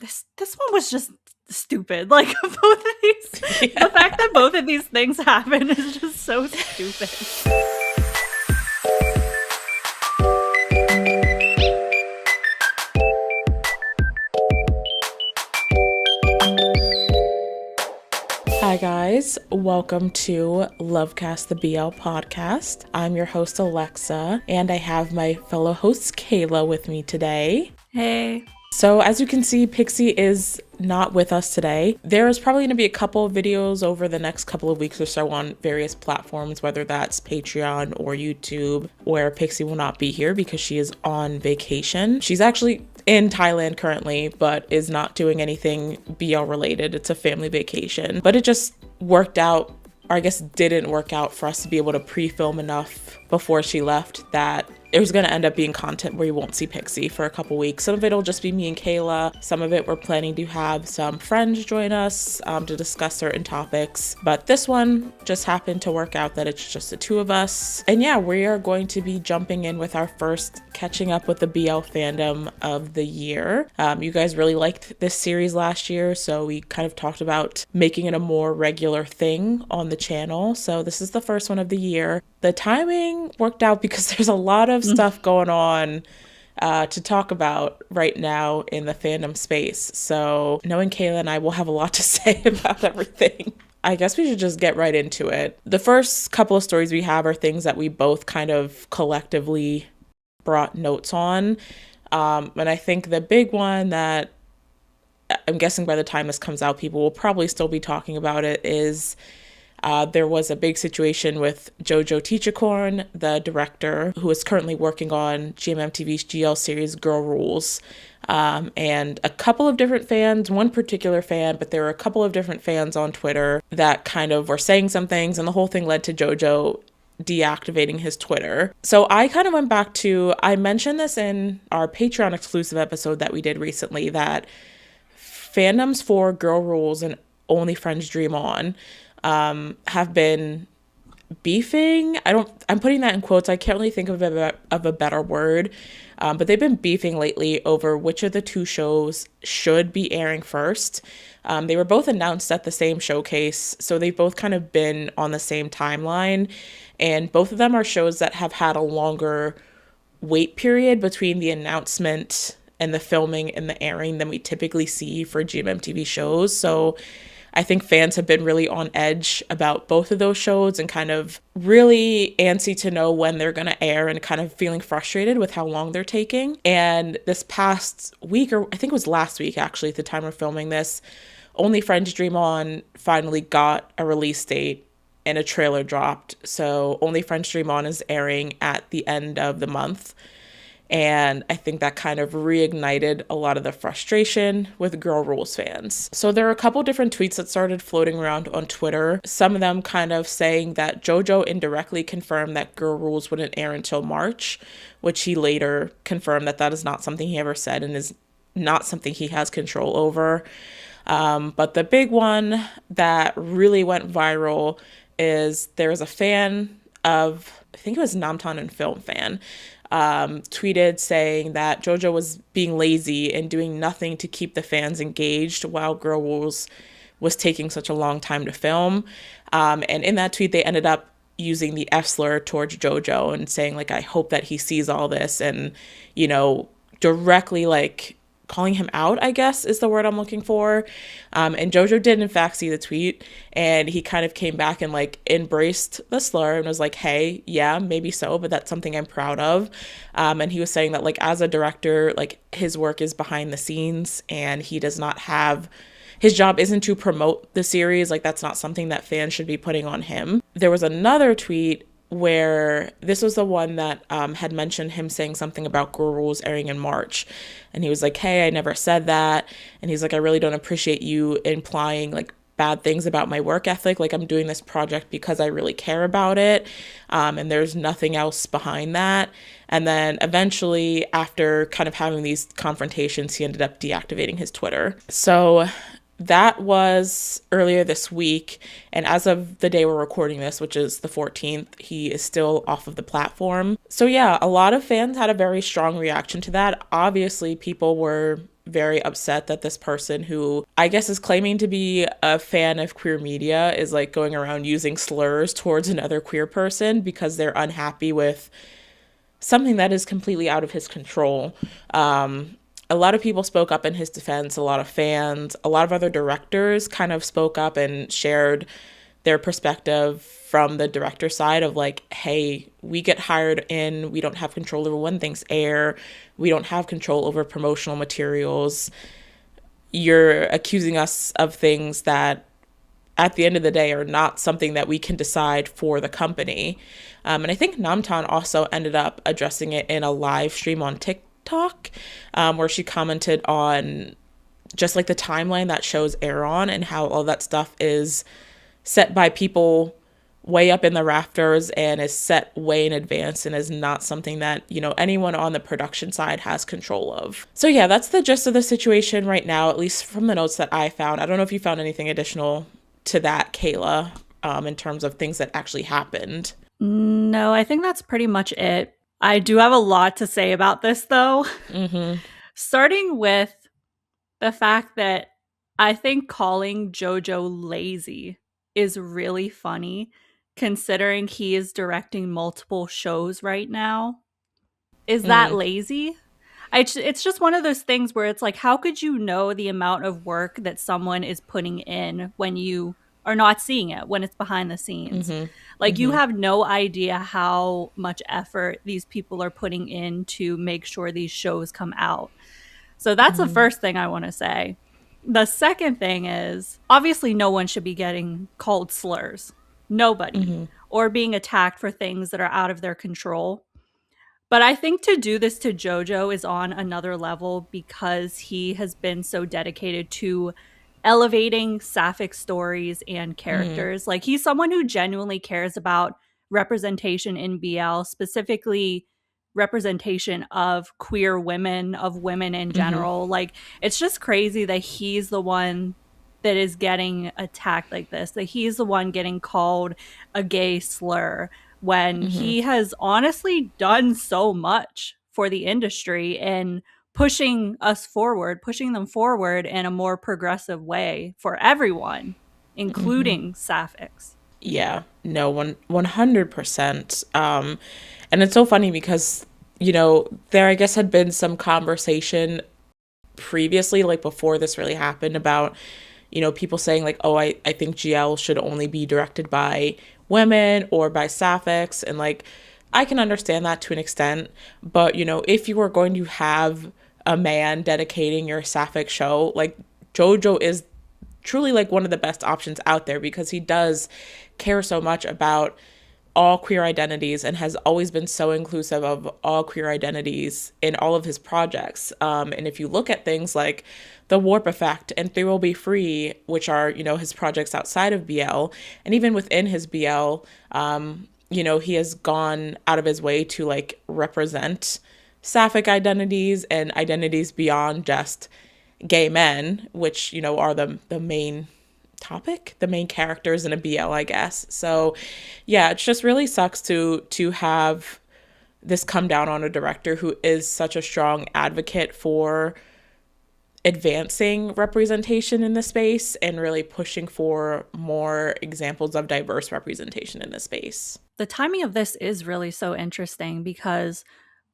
this one was just stupid. Like both of these, the fact that both of these things happen is just so stupid. Hi guys, welcome to LoveCast, the BL podcast. I'm your host Alexa, and I have my fellow host Kayla with me today. Hey. So as you can see, Pixie is not with us today. There is probably going to be a couple of videos over the next couple of weeks or so on various platforms, whether that's Patreon or YouTube, where Pixie will not be here because she is on vacation. She's actually in Thailand currently, but is not doing anything BL related. It's a family vacation, but it just worked out, or I guess didn't work out, for us to be able to pre-film enough before she left that it was going to end up being content where you won't see Pixie for a couple weeks. Some of it will just be me and Kayla. Some of it we're planning to have some friends join us to discuss certain topics. But this one just happened to work out that it's just the two of us. And yeah, we are going to be jumping in with our first catching up with the BL fandom of the year. You guys really liked this series last year, so we kind of talked about making it a more regular thing on the channel. So this is the first one of the year. The timing worked out because there's a lot of stuff going on to talk about right now in the fandom space. So knowing Kayla and I will have a lot to say about everything. I guess we should just get right into it. The first couple of stories we have are things that we both kind of collectively brought notes on. And I think the big one that I'm guessing by the time this comes out, people will probably still be talking about it is there was a big situation with Jojo Teichorn, the director, who is currently working on GMMTV's GL series Girl Rules. And a couple of different fans, one particular fan, but there were a couple of different fans on Twitter that kind of were saying some things, and the whole thing led to Jojo deactivating his Twitter. So I kind of went back to, I mentioned this in our Patreon exclusive episode that we did recently, that fandoms for Girl Rules and Only Friends Dream On have been beefing. I'm putting that in quotes. I can't really think of a better word. But they've been beefing lately over which of the two shows should be airing first. They were both announced at the same showcase, so they've both kind of been on the same timeline. And both of them are shows that have had a longer wait period between the announcement and the filming and the airing than we typically see for GMMTV shows. So I think fans have been really on edge about both of those shows and kind of really antsy to know when they're going to air and kind of feeling frustrated with how long they're taking. And this past week, or I think it was last week actually at the time of filming this, Only Friends Dream On finally got a release date and a trailer dropped. So Only Friends Dream On is airing at the end of the month. And I think that kind of reignited a lot of the frustration with Girl Rules fans. So there are a couple different tweets that started floating around on Twitter. Some of them kind of saying that Jojo indirectly confirmed that Girl Rules wouldn't air until March, which he later confirmed that that is not something he ever said and is not something he has control over. But the big one that really went viral is there was a fan of, I think it was Namtan and Film fan, tweeted saying that Jojo was being lazy and doing nothing to keep the fans engaged while Girl Rules was taking such a long time to film. And in that tweet, they ended up using the F slur towards Jojo and saying, like, I hope that he sees all this and, you know, directly, like, calling him out, I guess is the word I'm looking for. And Jojo did in fact see the tweet, and he kind of came back and like embraced the slur and was like, hey, yeah, maybe so, but that's something I'm proud of. And he was saying that like as a director, like his work is behind the scenes and he does not have, his job isn't to promote the series. Like that's not something that fans should be putting on him. There was another tweet where this was the one that had mentioned him saying something about Girl Rules airing in March. And he was like, hey, I never said that. And he's like, I really don't appreciate you implying like bad things about my work ethic. Like I'm doing this project because I really care about it. And there's nothing else behind that. And then eventually after kind of having these confrontations, he ended up deactivating his Twitter. So that was earlier this week, and as of the day we're recording this, which is the 14th, he is still off of the platform. So yeah, a lot of fans had a very strong reaction to that. Obviously, people were very upset that this person, who I guess is claiming to be a fan of queer media, is like going around using slurs towards another queer person because they're unhappy with something that is completely out of his control. A lot of people spoke up in his defense, a lot of fans, a lot of other directors kind of spoke up and shared their perspective from the director side of like, hey, we get hired in, we don't have control over when things air, we don't have control over promotional materials. You're accusing us of things that at the end of the day are not something that we can decide for the company. And I think Namtan also ended up addressing it in a live stream on TikTok, where she commented on just like the timeline that shows air on and how all that stuff is set by people way up in the rafters and is set way in advance and is not something that, you know, anyone on the production side has control of. So yeah, that's the gist of the situation right now, at least from the notes that I found. I don't know if you found anything additional to that, Kayla, in terms of things that actually happened. No, I think that's pretty much it. I do have a lot to say about this, though. Starting with the fact that I think calling Jojo lazy is really funny, considering he is directing multiple shows right now. Is that lazy? It's just one of those things where it's like, how could you know the amount of work that someone is putting in when you are not seeing it, when it's behind the scenes? Like, you have no idea how much effort these people are putting in to make sure these shows come out. So that's the first thing I want to say. The second thing is, obviously no one should be getting called slurs. Nobody. Or being attacked for things that are out of their control. But I think to do this to Jojo is on another level because he has been so dedicated to elevating sapphic stories and characters. Like, he's someone who genuinely cares about representation in BL, specifically representation of queer women, of women in general. Like, it's just crazy that he's the one that is getting attacked like this, that he's the one getting called a gay slur, when he has honestly done so much for the industry and pushing them forward in a more progressive way for everyone, including sapphics. Yeah, no, 100%. And it's so funny because, you know, there, I guess, had been some conversation previously, like before this really happened, about, you know, people saying like, oh, I think GL should only be directed by women or by sapphics. And like, I can understand that to an extent. But, you know, if you were going to have a man dedicating your sapphic show, like, Jojo is truly like one of the best options out there because he does care so much about all queer identities and has always been so inclusive of all queer identities in all of his projects. And if you look at things like The Warp Effect and They Will Be Free, which are, you know, his projects outside of BL, and even within his BL, you know, he has gone out of his way to like represent sapphic identities and identities beyond just gay men, which, you know, are the main topic, the main characters in a BL, I guess. So yeah, it just really sucks to have this come down on a director who is such a strong advocate for advancing representation in the space and really pushing for more examples of diverse representation in the space. The timing of this is really so interesting because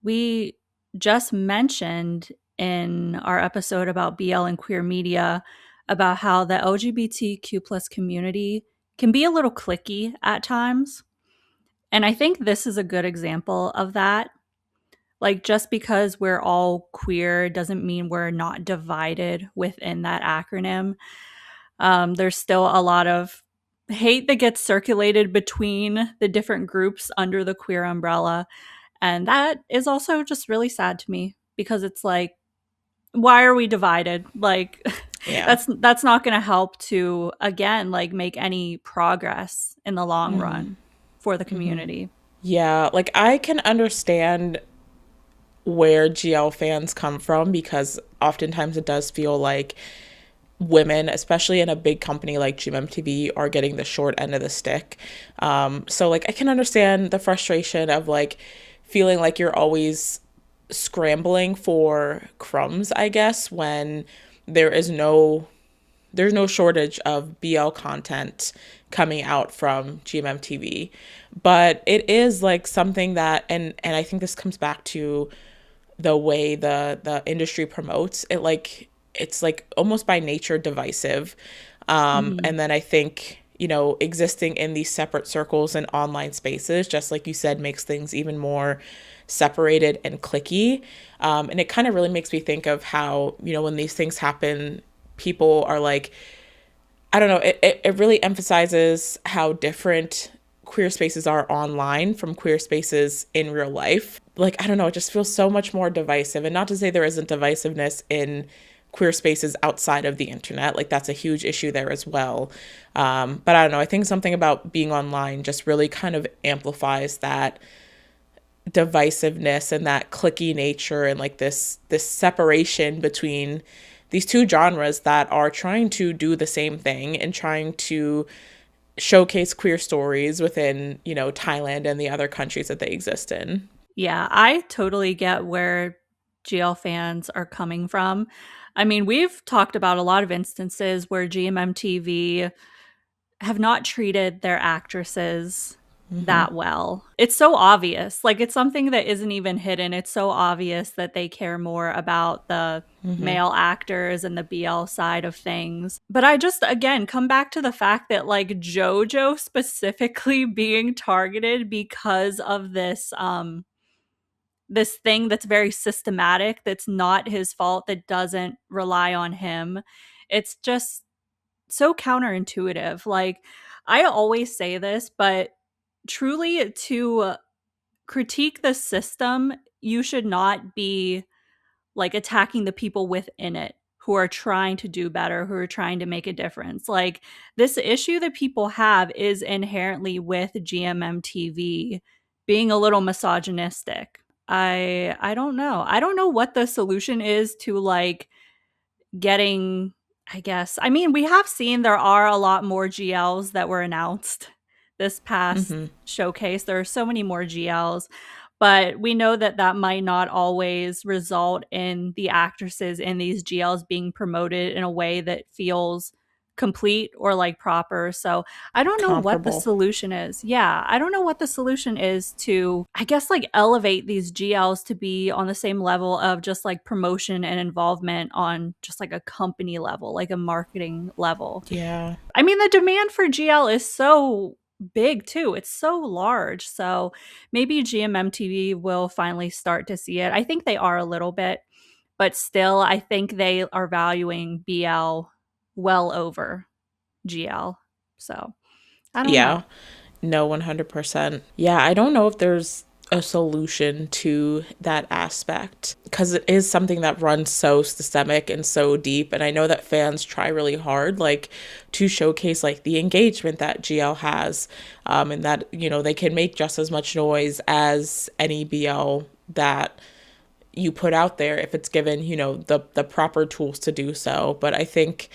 we just mentioned in our episode about BL and queer media about how the LGBTQ plus community can be a little cliquey at times. And I think this is a good example of that. Like, just because we're all queer doesn't mean we're not divided within that acronym. There's still a lot of hate that gets circulated between the different groups under the queer umbrella. And that is also just really sad to me because it's like, why are we divided? Like, yeah, that's not going to help to, again, like, make any progress in the long run for the community. Yeah, like, I can understand where GL fans come from because oftentimes it does feel like women, especially in a big company like GMMTV, are getting the short end of the stick. So like, I can understand the frustration of like feeling like you're always scrambling for crumbs, I guess, when there's no shortage of BL content coming out from GMMTV. But it is like something that, and I think this comes back to the way the industry promotes it, like it's like almost by nature divisive. Mm-hmm. And then I think, existing in these separate circles and online spaces, just like you said, makes things even more separated and cliquey. And it kind of really makes me think of how, when these things happen, people are like, I don't know, it really emphasizes how different queer spaces are online from queer spaces in real life. Like, I don't know, it just feels so much more divisive. And not to say there isn't divisiveness in queer spaces outside of the internet. Like, that's a huge issue there as well. But I don't know, I think something about being online just really kind of amplifies that divisiveness and that cliquey nature, and like this separation between these two genres that are trying to do the same thing and trying to showcase queer stories within, Thailand and the other countries that they exist in. Yeah, I totally get where GL fans are coming from. I mean, we've talked about a lot of instances where GMMTV have not treated their actresses Mm-hmm. that well. It's so obvious. Like, it's something that isn't even hidden. It's so obvious that they care more about the Mm-hmm. male actors and the BL side of things. But I just, again, come back to the fact that, like, JoJo specifically being targeted because of this thing that's very systematic, that's not his fault, that doesn't rely on him. It's just so counterintuitive. Like, I always say this, but truly, to critique the system, you should not be like attacking the people within it who are trying to do better, who are trying to make a difference. Like, this issue that people have is inherently with GMMTV being a little misogynistic. I don't know. I don't know what the solution is to, like, getting, I guess. I mean, we have seen there are a lot more GLs that were announced this past Mm-hmm. showcase. There are so many more GLs, but we know that that might not always result in the actresses in these GLs being promoted in a way that feels complete or like proper. So I don't know what the Comparable. solution is. Yeah, I don't know what the solution is to, I guess, like, elevate these GLs to be on the same level of just like promotion and involvement on just like a company level, like a marketing level. Yeah. I mean, the demand for GL is so big too. It's so large. So maybe GMMTV will finally start to see it. I think they are a little bit, but still, I think they are valuing BL well over GL. So I don't Yeah. know. No, 100%. Yeah, I don't know if there's a solution to that aspect because it is something that runs so systemic and so deep. And I know that fans try really hard, like, to showcase like the engagement that GL has, and that, they can make just as much noise as any BL that you put out there if it's given, the proper tools to do so. But I think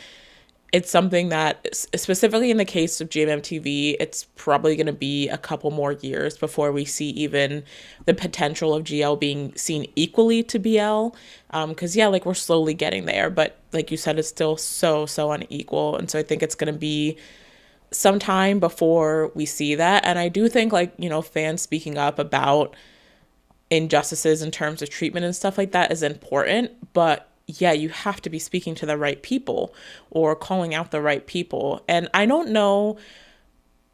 it's something that, specifically in the case of GMMTV, it's probably going to be a couple more years before we see even the potential of GL being seen equally to BL. Because, yeah, like, we're slowly getting there. But like you said, it's still so unequal. And so I think it's going to be some time before we see that. And I do think, like, fans speaking up about injustices in terms of treatment and stuff like that is important. But yeah, you have to be speaking to the right people or calling out the right people. And I don't know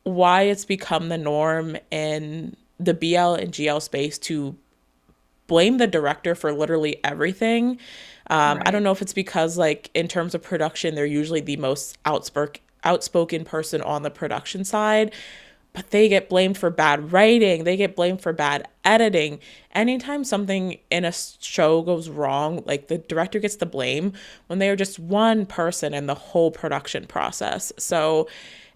why it's become the norm in the BL and GL space to blame the director for literally everything. I don't Right. know if it's because, like, in terms of production, they're usually the most outspoken person on the production side, but they get blamed for bad writing. They get blamed for bad editing. Anytime something in a show goes wrong, like, the director gets the blame when they are just one person in the whole production process. So,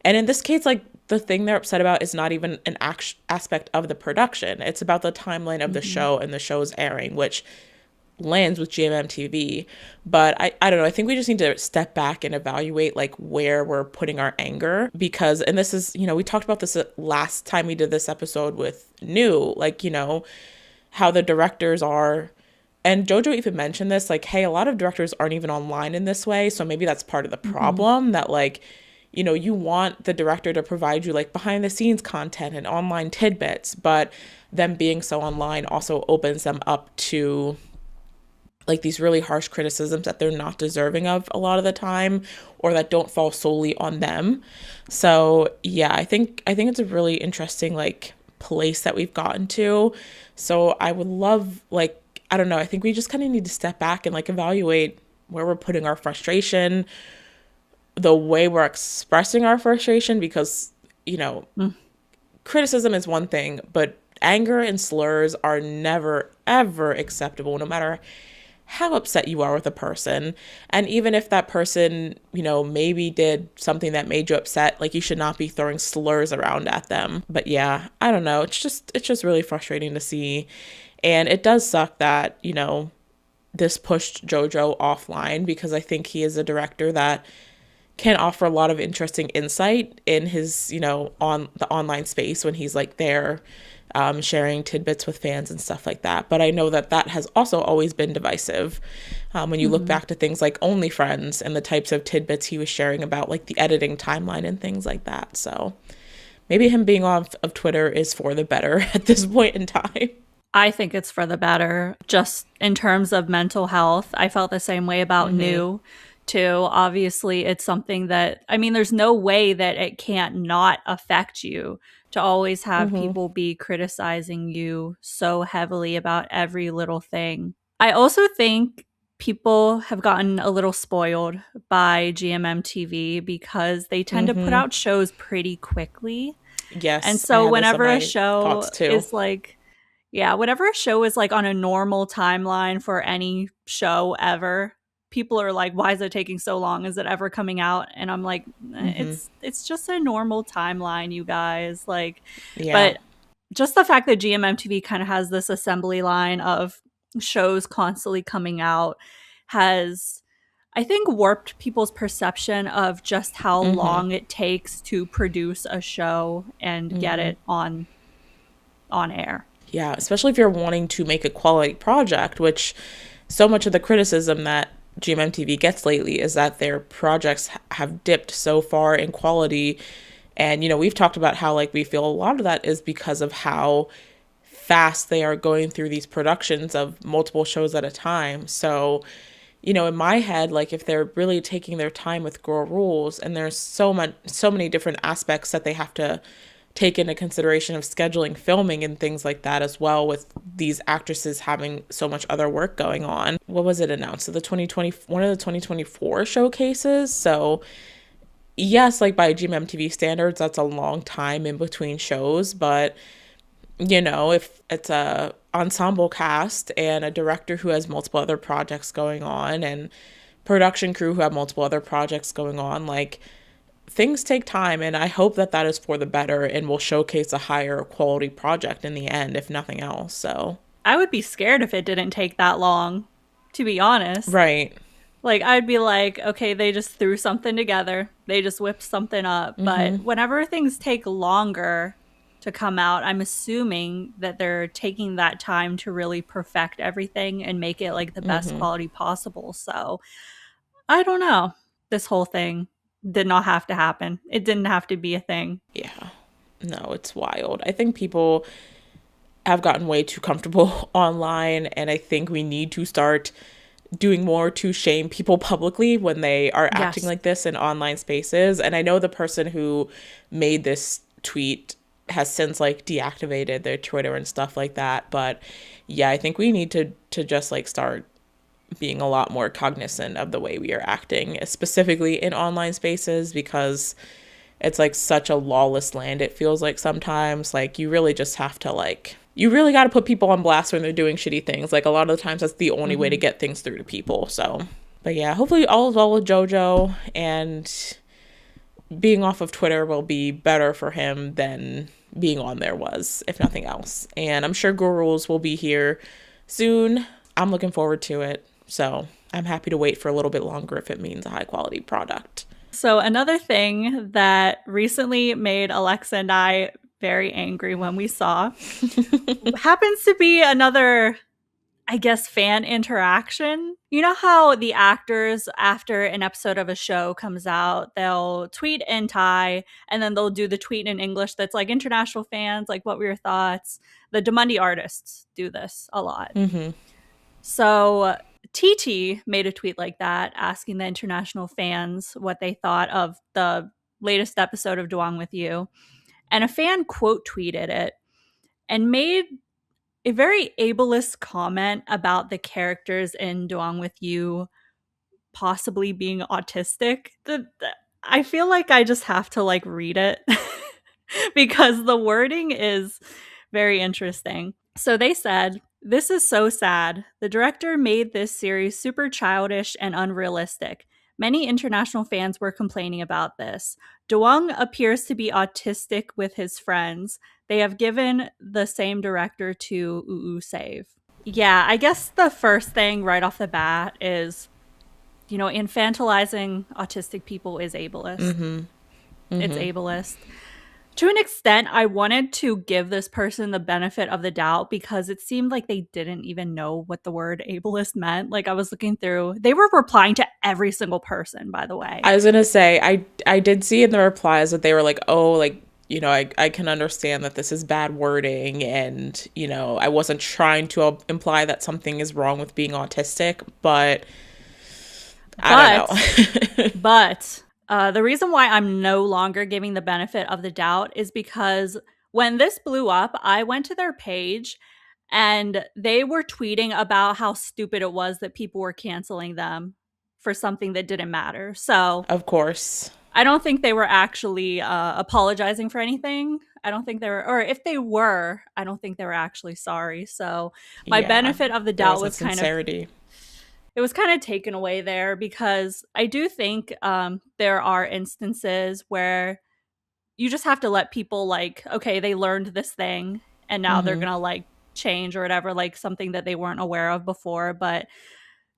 and in this case, like, the thing they're upset about is not even an aspect of the production. It's about the timeline of the Mm-hmm. show and the show's airing, which lands with GMMTV. But I don't know. I think we just need to step back and evaluate, like, where we're putting our anger, because, and this is, we talked about this last time we did this episode with New, like, how the directors are And Jojo even mentioned this, like, hey, a lot of directors aren't even online in this way. So maybe that's part of the problem, that like, you know, you want the director to provide you like behind the scenes content and online tidbits, but them being so online also opens them up to like these really harsh criticisms that they're not deserving of a lot of the time, or that don't fall solely on them. So yeah, I think it's a really interesting like place that we've gotten to. So I would love, like, I don't know, I think we just kind of need to step back and like evaluate where we're putting our frustration, the way we're expressing our frustration, because, you know, criticism is one thing, but anger and slurs are never ever acceptable, no matter how upset you are with a person. And even if that person, you know, maybe did something that made you upset, like, you should not be throwing slurs around at them. But yeah, I don't know. It's just really frustrating to see. And it does suck that, you know, this pushed Jojo offline, because I think he is a director that can offer a lot of interesting insight in his, you know, on the online space when he's like there, sharing tidbits with fans and stuff like that. But I know that that has also always been divisive. When you look back to things like OnlyFriends and the types of tidbits he was sharing about like the editing timeline and things like that. So maybe him being off of Twitter is for the better at this point in time. I think it's for the better. Just in terms of mental health, I felt the same way about New too. Obviously, it's something that, I mean, there's no way that it can't not affect you to always have people be criticizing you so heavily about every little thing. I also think people have gotten a little spoiled by GMMTV because they tend to put out shows pretty quickly. Yes, And I so had this on whenever a my show thoughts too. is like, yeah, whenever a show is like on a normal timeline for any show ever, people are like, why is it taking so long? Is it ever coming out? And I'm like, it's just a normal timeline, you guys. Like, Yeah. but just the fact that GMMTV kind of has this assembly line of shows constantly coming out has, I think, warped people's perception of just how long it takes to produce a show and get it on air. Yeah, especially if you're wanting to make a quality project, which so much of the criticism that GMMTV gets lately is that their projects have dipped so far in quality. And, you know, we've talked about how, like, we feel a lot of that is because of how fast they are going through these productions of multiple shows at a time. So, you know, in my head, like, if they're really taking their time with Girl Rules, and there's so many different aspects that they have to take into consideration of scheduling filming and things like that as well, with these actresses having so much other work going on. What was it announced? So the 2020, one of the 2024 showcases. So yes, like by GMMTV standards, that's a long time in between shows, but you know, if it's a ensemble cast and a director who has multiple other projects going on and production crew who have multiple other projects going on, like, things take time, and I hope that that is for the better and will showcase a higher quality project in the end, if nothing else. So I would be scared if it didn't take that long, to be honest. right. Like, I'd be like, okay, they just threw something together. They just whipped something up. But whenever things take longer to come out, I'm assuming that they're taking that time to really perfect everything and make it like the best quality possible. So I don't know. This whole thing did not have to happen. It didn't have to be a thing. Yeah. No, it's wild. I think people have gotten way too comfortable online, and I think we need to start doing more to shame people publicly when they are acting like this in online spaces. And I know the person who made this tweet has since like deactivated their Twitter and stuff like that. But yeah, I think we need to just like start being a lot more cognizant of the way we are acting, specifically in online spaces, because it's like such a lawless land. It feels like sometimes, like, you really just have to, like, you really got to put people on blast when they're doing shitty things. Like, a lot of the times that's the only way to get things through to people. So, but yeah, hopefully all is well with Jojo, and being off of Twitter will be better for him than being on there was, if nothing else. And I'm sure Girl Rules will be here soon. I'm looking forward to it. So I'm happy to wait for a little bit longer if it means a high quality product. So another thing that recently made Alexa and I very angry when we saw happens to be another I guess, fan interaction. You know how the actors, after an episode of a show comes out, they'll tweet in Thai and then they'll do the tweet in English that's like, international fans, like, what were your thoughts? The Demundi artists do this a lot. Mm-hmm. So TT made a tweet like that, asking the international fans what they thought of the latest episode of Duang With You. And a fan quote tweeted it and made a very ableist comment about the characters in Duang With You possibly being autistic. I feel like I just have to like read it because the wording is very interesting. So they said, "This is so sad. The director made this series super childish and unrealistic. Many international fans were complaining about this. Duang appears to be autistic with his friends. They have given the same director to Uu Save." Yeah, I guess the first thing right off the bat is, infantilizing autistic people is ableist. Mm-hmm. Mm-hmm. It's ableist. To an extent, I wanted to give this person the benefit of the doubt because it seemed like they didn't even know what the word ableist meant. Like, I was looking through, they were replying to every single person, by the way. I was going to say, I did see in the replies that they were like, oh, like, I can understand that this is bad wording and, I wasn't trying to imply that something is wrong with being autistic, but I don't know. But the reason why I'm no longer giving the benefit of the doubt is because when this blew up, I went to their page and they were tweeting about how stupid it was that people were canceling them for something that didn't matter. So, of course, I don't think they were actually apologizing for anything. I don't think they were, or if they were, I don't think they were actually sorry. So, my benefit of the doubt was kind of, it was kind of taken away there because I do think there are instances where you just have to let people like, okay, they learned this thing and now they're going to like change or whatever, like something that they weren't aware of before, but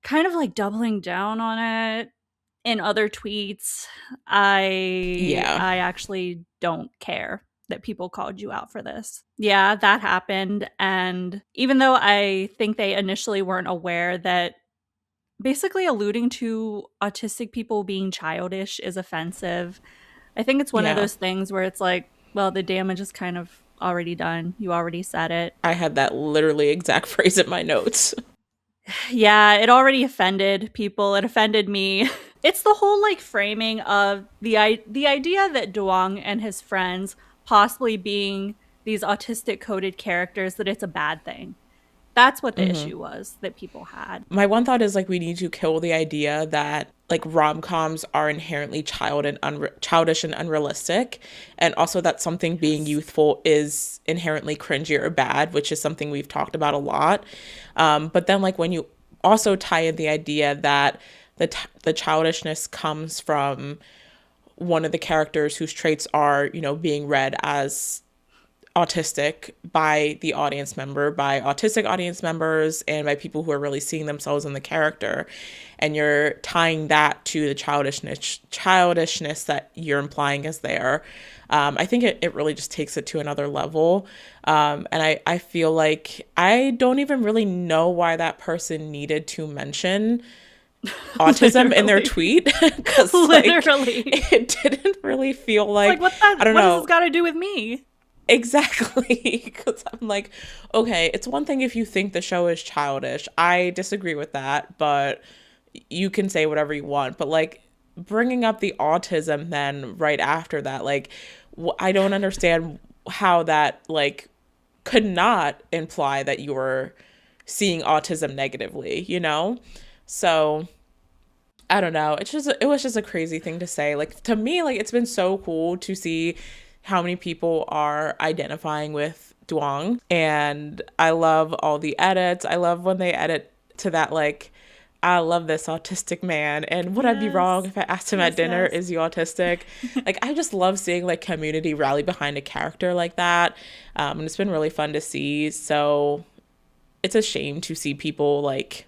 kind of like doubling down on it in other tweets, I actually don't care that people called you out for this. Yeah, that happened. And even though I think they initially weren't aware that basically alluding to autistic people being childish is offensive, I think it's one of those things where it's like, well, the damage is kind of already done. You already said it. I had that literally exact phrase in my notes. Yeah, it already offended people. It offended me. It's the whole like framing of the idea that Duang and his friends possibly being these autistic coded characters, that it's a bad thing. That's what the issue was that people had. My one thought is like we need to kill the idea that like rom-coms are inherently childish and unrealistic, and also that something being youthful is inherently cringy or bad, which is something we've talked about a lot. But then like when you also tie in the idea that the childishness comes from one of the characters whose traits are, being read as autistic by the audience member, by autistic audience members, and by people who are really seeing themselves in the character, and you're tying that to the childishness that you're implying is there, I think it really just takes it to another level. And I feel like I don't even really know why that person needed to mention autism in their tweet, because literally it didn't really feel like what does this got to do with me? Exactly, because I'm like, okay, it's one thing if you think the show is childish. I disagree with that, but you can say whatever you want. But like bringing up the autism then right after that, like I don't understand how that like could not imply that you were seeing autism negatively, So I don't know. It was just a crazy thing to say. Like to me, like it's been so cool to see how many people are identifying with Duang. And I love all the edits. I love when they edit to that, like, I love this autistic man. And would I be wrong if I asked him at dinner, is he autistic? Like, I just love seeing, like, community rally behind a character like that. And it's been really fun to see. So it's a shame to see people, like,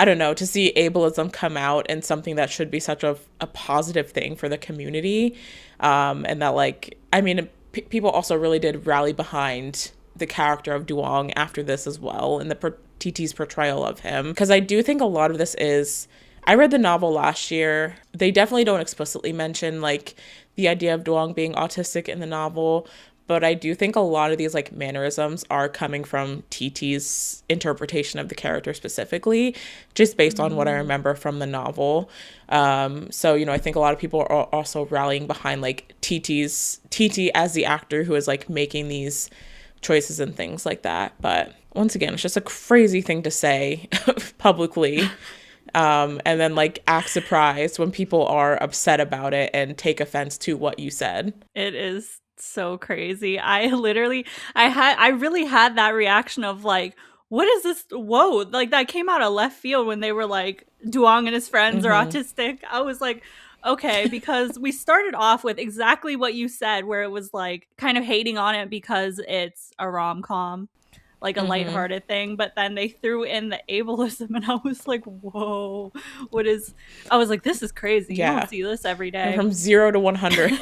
I don't know, to see ableism come out and something that should be such a positive thing for the community. And that, like, I mean, people also really did rally behind the character of Duang after this as well, and the TT's portrayal of him. Because I do think a lot of this is, I read the novel last year. They definitely don't explicitly mention like the idea of Duang being autistic in the novel, but I do think a lot of these like mannerisms are coming from TT's interpretation of the character specifically, just based on what I remember from the novel. So, you know, I think a lot of people are also rallying behind like TT as the actor who is like making these choices and things like that. But once again, it's just a crazy thing to say publicly. And then like act surprised when people are upset about it and take offense to what you said. It is so crazy. I really had that reaction of like, what is this? Whoa, like that came out of left field when they were like, Duong and his friends are autistic. I was like, okay, because we started off with exactly what you said, where it was like kind of hating on it because it's a rom-com, like a lighthearted thing, but then they threw in the ableism and I was like, whoa, I was like, this is crazy. Yeah. You don't see this every day. And from 0 to 100.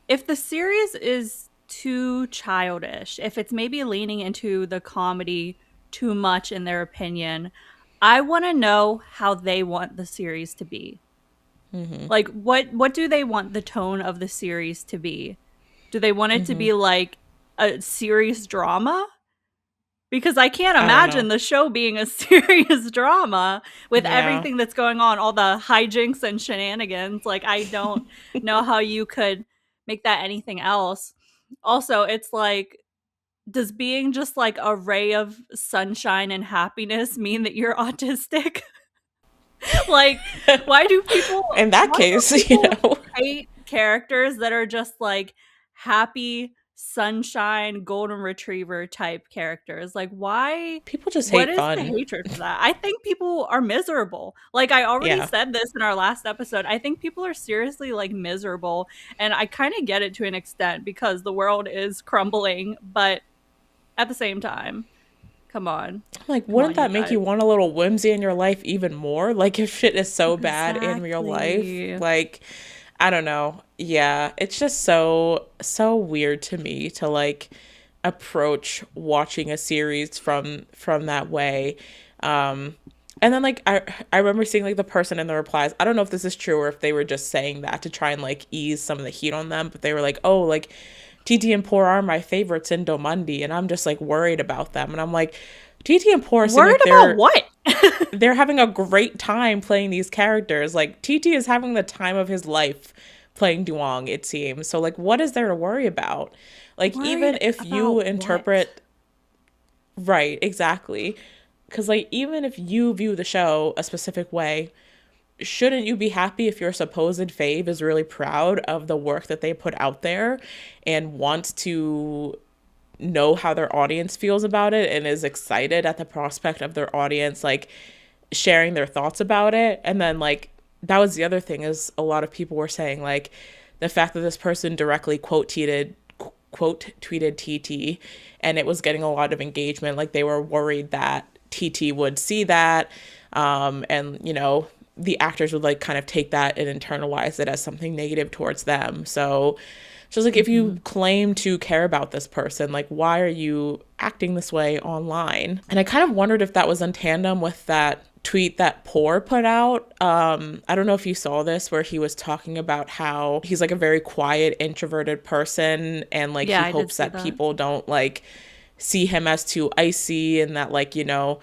If the series is too childish, if it's maybe leaning into the comedy too much in their opinion, I want to know how they want the series to be. Like what do they want the tone of the series to be? Do they want it to be like a serious drama? Because I can't imagine the show being a serious drama with everything that's going on, all the hijinks and shenanigans. Like, I don't know how you could make that anything else. Also, it's like, does being just like a ray of sunshine and happiness mean that you're autistic? Like, why do people in that case, you know, hate characters that are just like happy sunshine golden retriever type characters? Like, why? People just hate fun. What is the hatred for that? I think people are miserable. Like, I already said this in our last episode. I think people are seriously like miserable, and I kind of get it to an extent because the world is crumbling, but at the same time, come on. Like, wouldn't that make you want a little whimsy in your life even more? Like, if shit is so bad in real life, like, I don't know. Yeah, it's just so weird to me to like approach watching a series from that way. And then like I remember seeing like the person in the replies. I don't know if this is true or if they were just saying that to try and like ease some of the heat on them, but they were like, "Oh, like TT and Poor are my favorites in Domandi," and I'm just like worried about them. And I'm like, TT and Poor seem worried like about what? They're having a great time playing these characters. Like, TT is having the time of his life playing Duang, it seems. So, like, what is there to worry about? Like, even if you interpret... What? Right, exactly. Because, like, even if you view the show a specific way, shouldn't you be happy if your supposed fave is really proud of the work that they put out there and wants to know how their audience feels about it and is excited at the prospect of their audience like sharing their thoughts about it? And then like that was the other thing, is a lot of people were saying like the fact that this person directly quote tweeted TT and it was getting a lot of engagement, like they were worried that TT would see that and you know the actors would like kind of take that and internalize it as something negative towards them. So just like, if you claim to care about this person, like, why are you acting this way online? And I kind of wondered if that was in tandem with that tweet that Poor put out. I don't know if you saw this, where he was talking about how he's like a very quiet, introverted person, and like he hopes that people don't like see him as too icy, and that like, you know,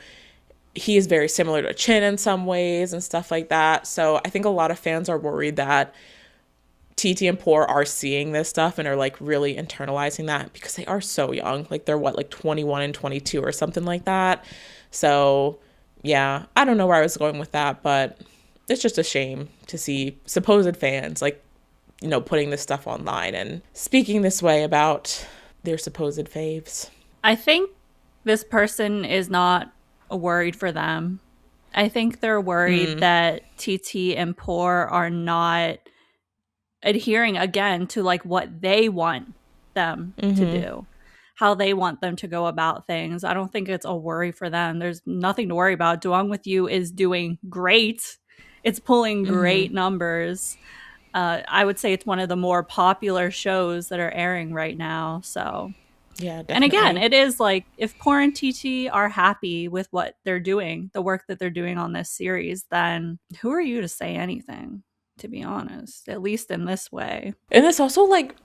he is very similar to Chin in some ways and stuff like that. So I think a lot of fans are worried that TT and Poor are seeing this stuff and are like really internalizing that because they are so young. Like they're what, like 21 and 22 or something like that. So yeah, I don't know where I was going with that, but it's just a shame to see supposed fans like, you know, putting this stuff online and speaking this way about their supposed faves. I think this person is not worried for them. I think they're worried that TT and Poor are not adhering again to like what they want them to do, how they want them to go about things. I don't think it's a worry for them. There's nothing to worry about. Duang With You is doing great. It's pulling great numbers. I would say it's one of the more popular shows that are airing right now. So Yeah, definitely. And again, it is like if Poor and TT are happy with what they're doing, the work that they're doing on this series, then who are you to say anything, to be honest, at least in this way. And this also like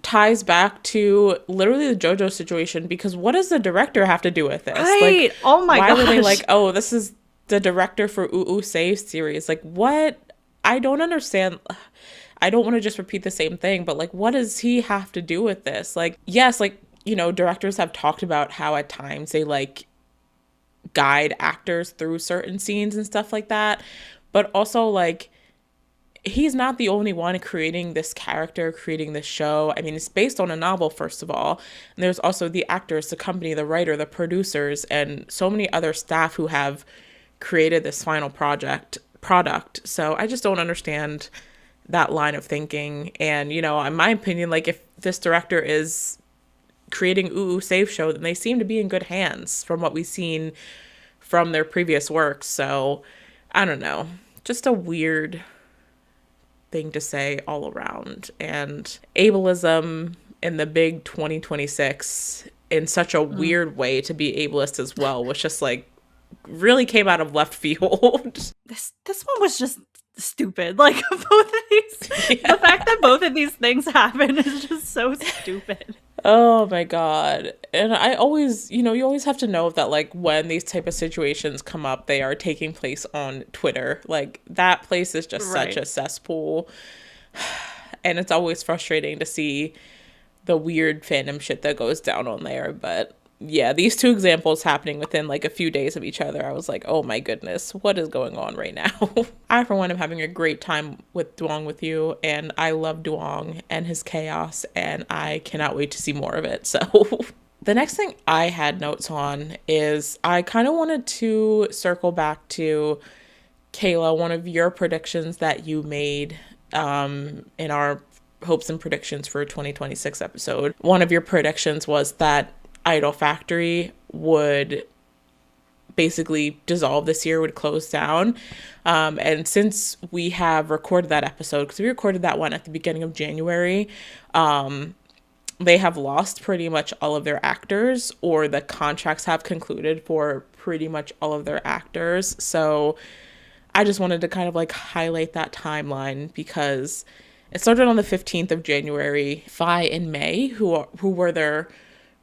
ties back to literally the JoJo situation, because what does the director have to do with this? Right. Like, oh my why gosh. were they like, oh, this is the director for Ooh Save series? Like, what? I don't understand. I don't want to just repeat the same thing, but like, what does he have to do with this? Like, yes, like, you know, directors have talked about how at times they like guide actors through certain scenes and stuff like that. But also, like, he's not the only one creating this character, creating this show. I mean, it's based on a novel, first of all. And there's also the actors, the company, the writer, the producers, and so many other staff who have created this final product. So I just don't understand that line of thinking. And, you know, in my opinion, like, if this director is creating Ooh Save Show, then they seem to be in good hands from what we've seen from their previous works. So I don't know. Just a weird thing to say all around. And ableism in the big 2026 in such a weird way to be ableist as well was just like really came out of left field. This one was just stupid. Like both of these, yeah. The fact that both of these things happen is just so stupid. Oh my god. And I always, you know, you always have to know that like when these type of situations come up, they are taking place on Twitter. Like that place is just such a cesspool. And it's always frustrating to see the weird fandom shit that goes down on there. But yeah, these two examples happening within like a few days of each other, I was like, oh my goodness, what is going on right now? I, for one, am having a great time with Duang With You, and I love Duang and his chaos, and I cannot wait to see more of it. So the next thing I had notes on is I kind of wanted to circle back to Kayla, one of your predictions that you made in our hopes and predictions for 2026 episode. One of your predictions was that Idol Factory would basically dissolve this year, would close down. And since we have recorded that episode, because we recorded that one at the beginning of January, they have lost pretty much all of their actors, or the contracts have concluded for pretty much all of their actors. So I just wanted to kind of like highlight that timeline, because it started on the 15th of January. Fi and May, who were their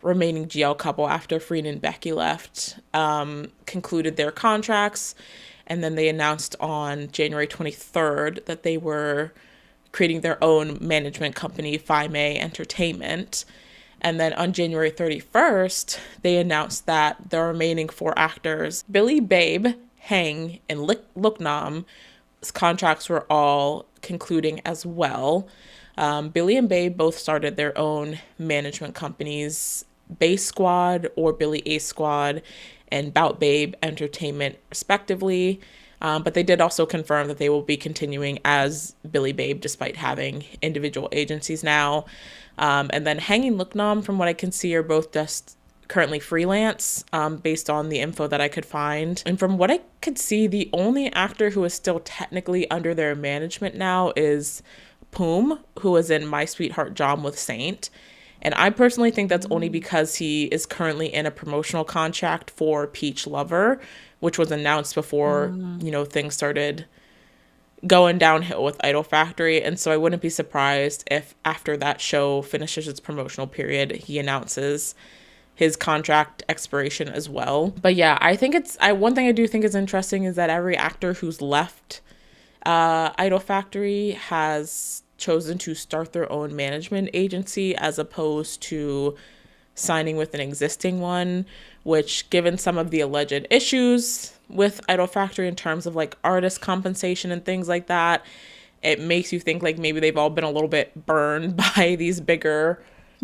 remaining GL couple after Freen and Becky left, concluded their contracts, and then they announced on January 23rd that they were creating their own management company, Fi May Entertainment. And then on January 31st, they announced that the remaining 4 actors, Billy Babe, Hang, and Looknam's contracts were all concluding as well. Billy and Babe both started their own management companies, Bass Squad or Billy A Squad and Bout Babe Entertainment respectively. But they did also confirm that they will be continuing as Billy Babe despite having individual agencies now. And then Hanging Looknam, from what I can see, are both just currently freelance, based on the info that I could find. And from what I could see, the only actor who is still technically under their management now is Poom, who is in My Sweetheart John with Saint. And I personally think that's only because he is currently in a promotional contract for Peach Lover, which was announced before, you know, things started going downhill with Idol Factory. And so I wouldn't be surprised if after that show finishes its promotional period, he announces his contract expiration as well. But yeah, I think one thing I do think is interesting is that every actor who's left Idol Factory has chosen to start their own management agency as opposed to signing with an existing one, which, given some of the alleged issues with Idol Factory in terms of like artist compensation and things like that, it makes you think like maybe they've all been a little bit burned by these bigger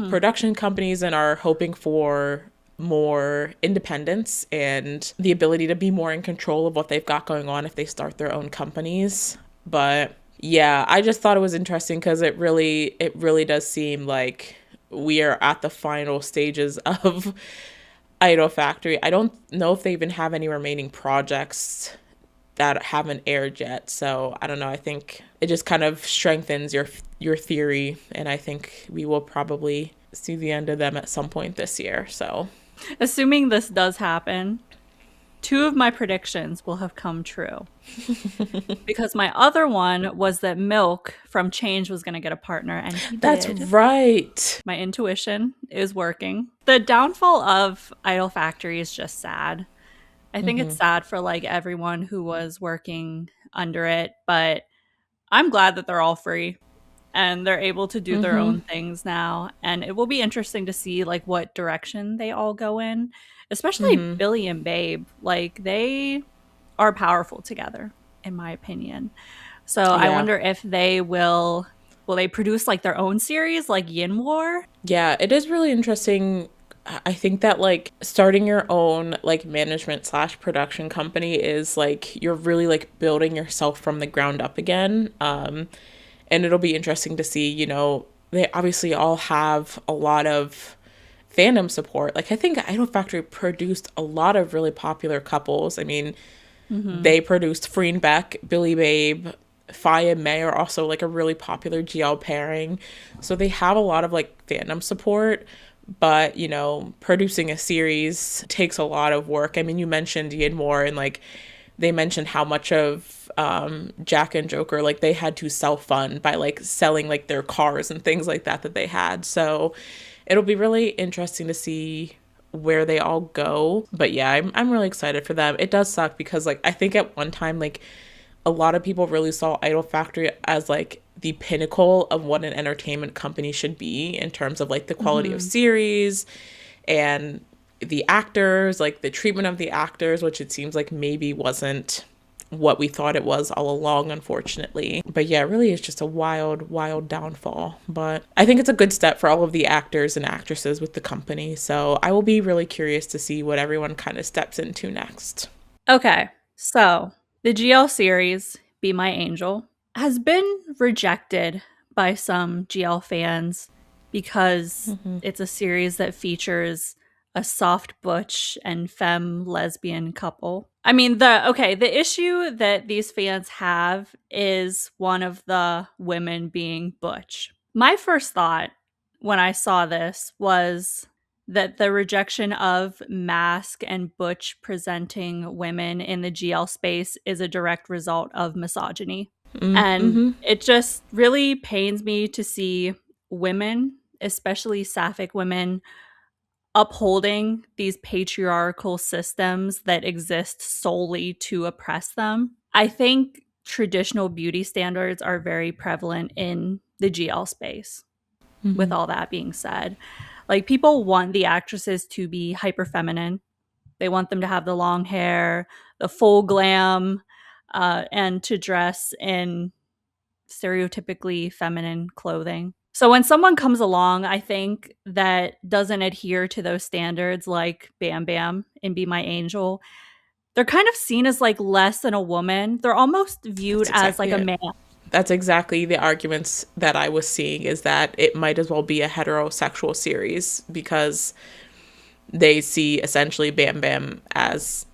production companies and are hoping for more independence and the ability to be more in control of what they've got going on if they start their own companies. But yeah, I just thought it was interesting because it really does seem like we are at the final stages of Idol Factory. I don't know if they even have any remaining projects that haven't aired yet. So I don't know. I think it just kind of strengthens your theory. And I think we will probably see the end of them at some point this year. So assuming this does happen, 2 of my predictions will have come true. Because my other one was that Milk from Change was going to get a partner, and he did. That's right. My intuition is working. The downfall of Idol Factory is just sad. I think it's sad for like everyone who was working under it, but I'm glad that they're all free and they're able to do their own things now. And it will be interesting to see like what direction they all go in, especially Billy and Babe. Like they are powerful together, in my opinion. So I wonder if they will they produce like their own series like Yin War? Yeah, it is really interesting. I think that like starting your own like management / production company is like you're really like building yourself from the ground up again. And it'll be interesting to see, you know, they obviously all have a lot of fandom support. Like I think Idol Factory produced a lot of really popular couples. I mean, they produced Free and Beck, Billy Babe, Fi and May are also like a really popular GL pairing. So they have a lot of like fandom support. But, you know, producing a series takes a lot of work. I mean, you mentioned Yin War, and like they mentioned how much of Jack and Joker, like they had to self-fund by like selling like their cars and things like that they had. So it'll be really interesting to see where they all go. But yeah, I'm really excited for them. It does suck because like I think at one time like a lot of people really saw Idol Factory as like the pinnacle of what an entertainment company should be in terms of like the quality of series and the actors, like the treatment of the actors, which it seems like maybe wasn't what we thought it was all along, unfortunately. But yeah, it really is just a wild downfall. But I think it's a good step for all of the actors and actresses with the company. So I will be really curious to see what everyone kind of steps into next. Okay, so the GL series, Be My Angel, has been rejected by some GL fans because it's a series that features a soft butch and femme lesbian couple. I mean, the issue that these fans have is one of the women being butch. My first thought when I saw this was that the rejection of mask and butch presenting women in the GL space is a direct result of misogyny. And it just really pains me to see women, especially sapphic women, upholding these patriarchal systems that exist solely to oppress them. I think traditional beauty standards are very prevalent in the GL space. With all that being said, like people want the actresses to be hyper feminine. They want them to have the long hair, the full glam, and to dress in stereotypically feminine clothing. So when someone comes along, I think that doesn't adhere to those standards, like Bam Bam in Be My Angel, they're kind of seen as like less than a woman. They're almost viewed as like a man. That's exactly the arguments that I was seeing, is that it might as well be a heterosexual series because they see essentially Bam Bam as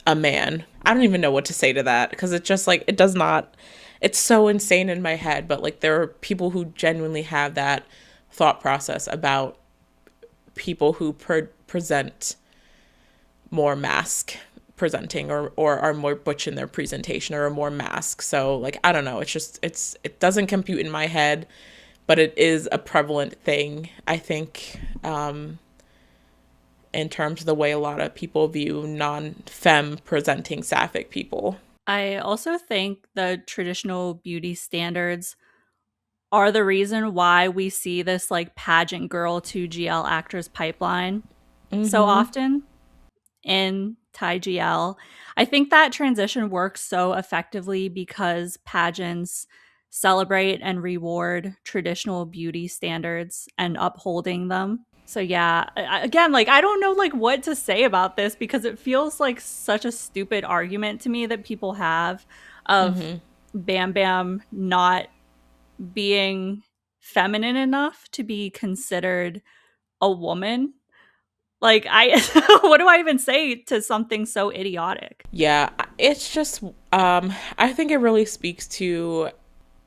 a man. I don't even know what to say to that because it's just like, it does not, it's so insane in my head. But like there are people who genuinely have that thought process about people who present more mask presenting or are more butch in their presentation or are more mask. So like, I don't know. It's just, it doesn't compute in my head, but it is a prevalent thing, I think, in terms of the way a lot of people view non-femme presenting sapphic people. I also think the traditional beauty standards are the reason why we see this like pageant girl to GL actors pipeline so often in Thai GL. I think that transition works so effectively because pageants celebrate and reward traditional beauty standards and upholding them. So yeah, again, like I don't know like what to say about this because it feels like such a stupid argument to me that people have of Bam Bam not being feminine enough to be considered a woman. Like what do I even say to something so idiotic? Yeah, it's just I think it really speaks to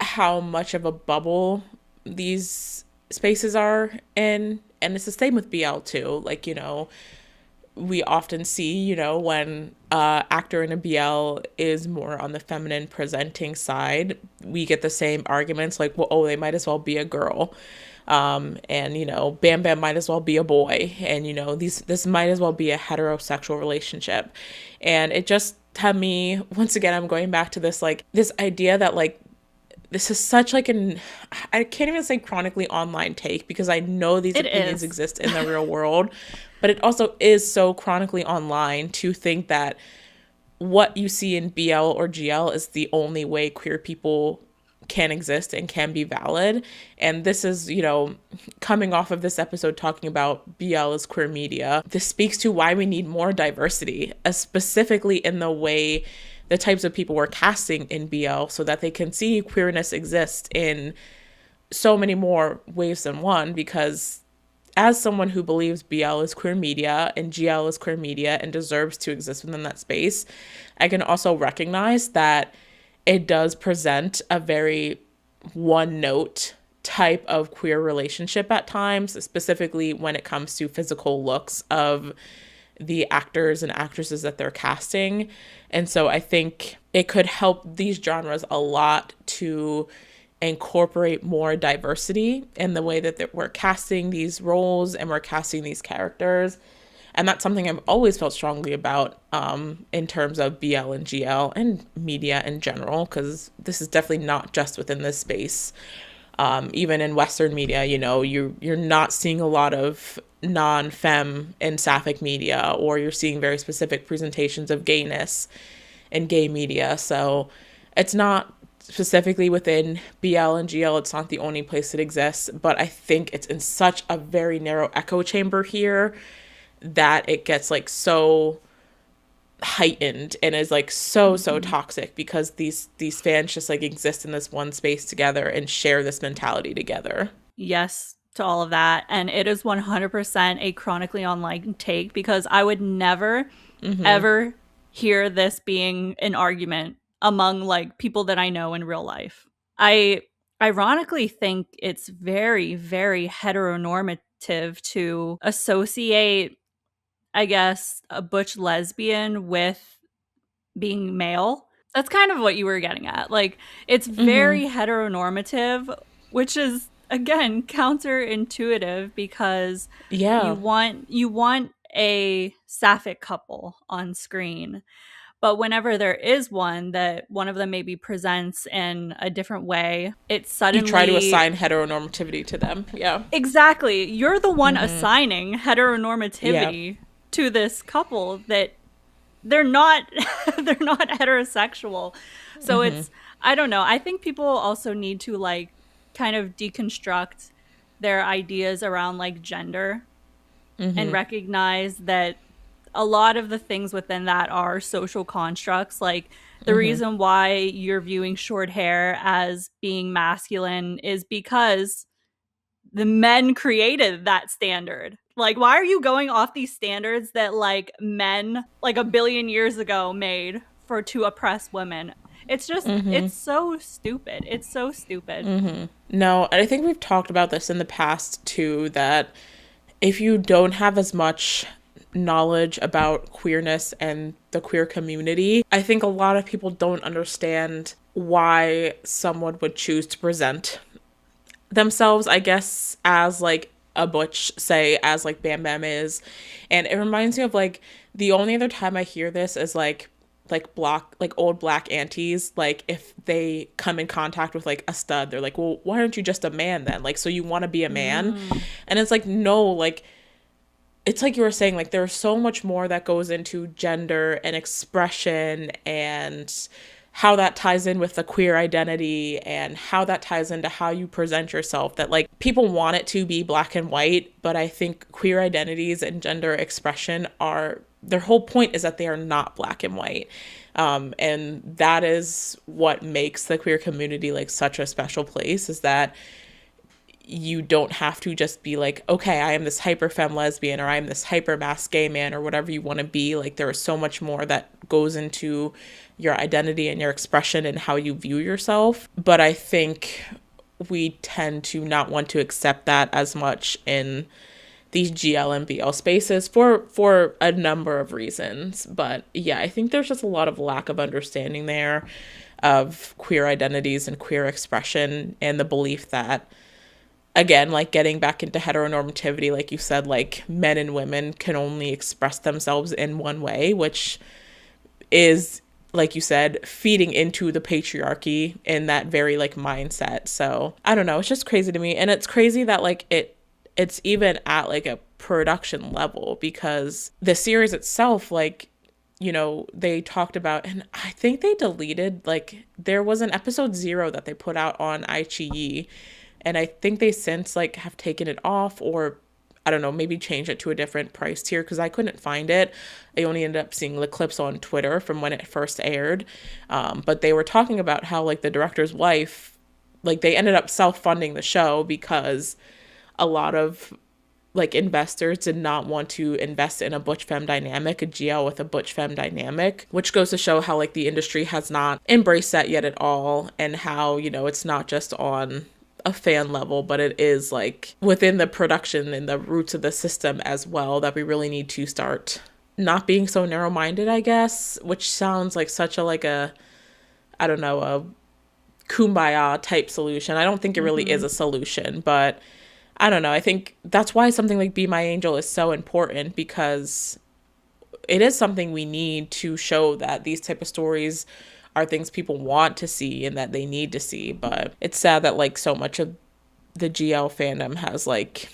how much of a bubble these spaces are in. And it's the same with BL too. Like, you know, we often see, you know, when actor in a BL is more on the feminine presenting side, we get the same arguments like, well, oh, they might as well be a girl. And, you know, Bam Bam might as well be a boy. And, you know, this might as well be a heterosexual relationship. And it just had me, once again, I'm going back to this, like, this idea that, like, this is such like I can't even say chronically online take, because I know these opinions exist in the real world, but it also is so chronically online to think that what you see in BL or GL is the only way queer people can exist and can be valid. And this is, you know, coming off of this episode talking about BL as queer media, this speaks to why we need more diversity, specifically in the way the types of people we're casting in BL, so that they can see queerness exist in so many more ways than one. Because as someone who believes BL is queer media and GL is queer media and deserves to exist within that space, I can also recognize that it does present a very one note type of queer relationship at times, specifically when it comes to physical looks of the actors and actresses that they're casting. And so I think it could help these genres a lot to incorporate more diversity in the way that we're casting these roles and we're casting these characters. And that's something I've always felt strongly about in terms of BL and GL and media in general, because this is definitely not just within this space. Even in Western media, you know, you're not seeing a lot of non-femme and sapphic media, or you're seeing very specific presentations of gayness in gay media. So it's not specifically within BL and GL, it's not the only place it exists, but I think it's in such a very narrow echo chamber here that it gets like so heightened and is like so toxic, because these fans just like exist in this one space together and share this mentality together. Yes to all of that, and it is 100% a chronically online take, because I would never ever hear this being an argument among like people that I know in real life. I ironically think it's very, very heteronormative to associate, I guess, a butch lesbian with being male. That's kind of what you were getting at. Like, it's very heteronormative, which is again counterintuitive, because you want a sapphic couple on screen. But whenever there is one that one of them maybe presents in a different way, it suddenly... You try to assign heteronormativity to them. Yeah. Exactly. You're the one assigning heteronormativity to this couple that they're not they're not heterosexual. So it's, I don't know. I think people also need to like kind of deconstruct their ideas around like gender and recognize that a lot of the things within that are social constructs. Like the reason why you're viewing short hair as being masculine is because the men created that standard. Like, why are you going off these standards that like men like a billion years ago made to oppress women? It's just, it's so stupid. It's so stupid. No, and I think we've talked about this in the past too, that if you don't have as much knowledge about queerness and the queer community, I think a lot of people don't understand why someone would choose to present themselves, I guess, as like a butch, say, as like Bam Bam is. And it reminds me of like the only other time I hear this is like old black aunties, like if they come in contact with like a stud, they're like, well, why aren't you just a man then? Like, so you want to be a man? And it's like, no, like it's like you were saying, like there's so much more that goes into gender and expression and how that ties in with the queer identity and how that ties into how you present yourself, that like people want it to be black and white, but I think queer identities and gender expression are, their whole point is that they are not black and white. And that is what makes the queer community like such a special place, is that you don't have to just be like, okay, I am this hyper femme lesbian, or I am this hyper mask gay man, or whatever you want to be. Like there is so much more that goes into your identity and your expression and how you view yourself. But I think we tend to not want to accept that as much in these GL and BL spaces for a number of reasons. But yeah, I think there's just a lot of lack of understanding there of queer identities and queer expression, and the belief that, again, like getting back into heteronormativity, like you said, like men and women can only express themselves in one way, which is, like you said, feeding into the patriarchy in that very like mindset. So I don't know, it's just crazy to me. And it's crazy that like it's even at like a production level, because the series itself, like, you know, they talked about, and I think they deleted, like, there was an episode 0 that they put out on iQIYI, and I think they since like have taken it off, or I don't know, maybe change it to a different price tier, because I couldn't find it. I only ended up seeing the clips on Twitter from when it first aired. But they were talking about how like the director's wife, like they ended up self-funding the show because a lot of like investors did not want to invest in a butch femme dynamic, a GL with a butch femme dynamic, which goes to show how like the industry has not embraced that yet at all, and how, you know, it's not just on a fan level, but it is like within the production and the roots of the system as well, that we really need to start not being so narrow-minded, I guess, which sounds like such a like a, I don't know, a kumbaya type solution. I don't think it really is a solution, but I don't know. I think that's why something like Be My Angel is so important, because it is something we need to show that these type of stories are things people want to see and that they need to see. But it's sad that like so much of the GL fandom has like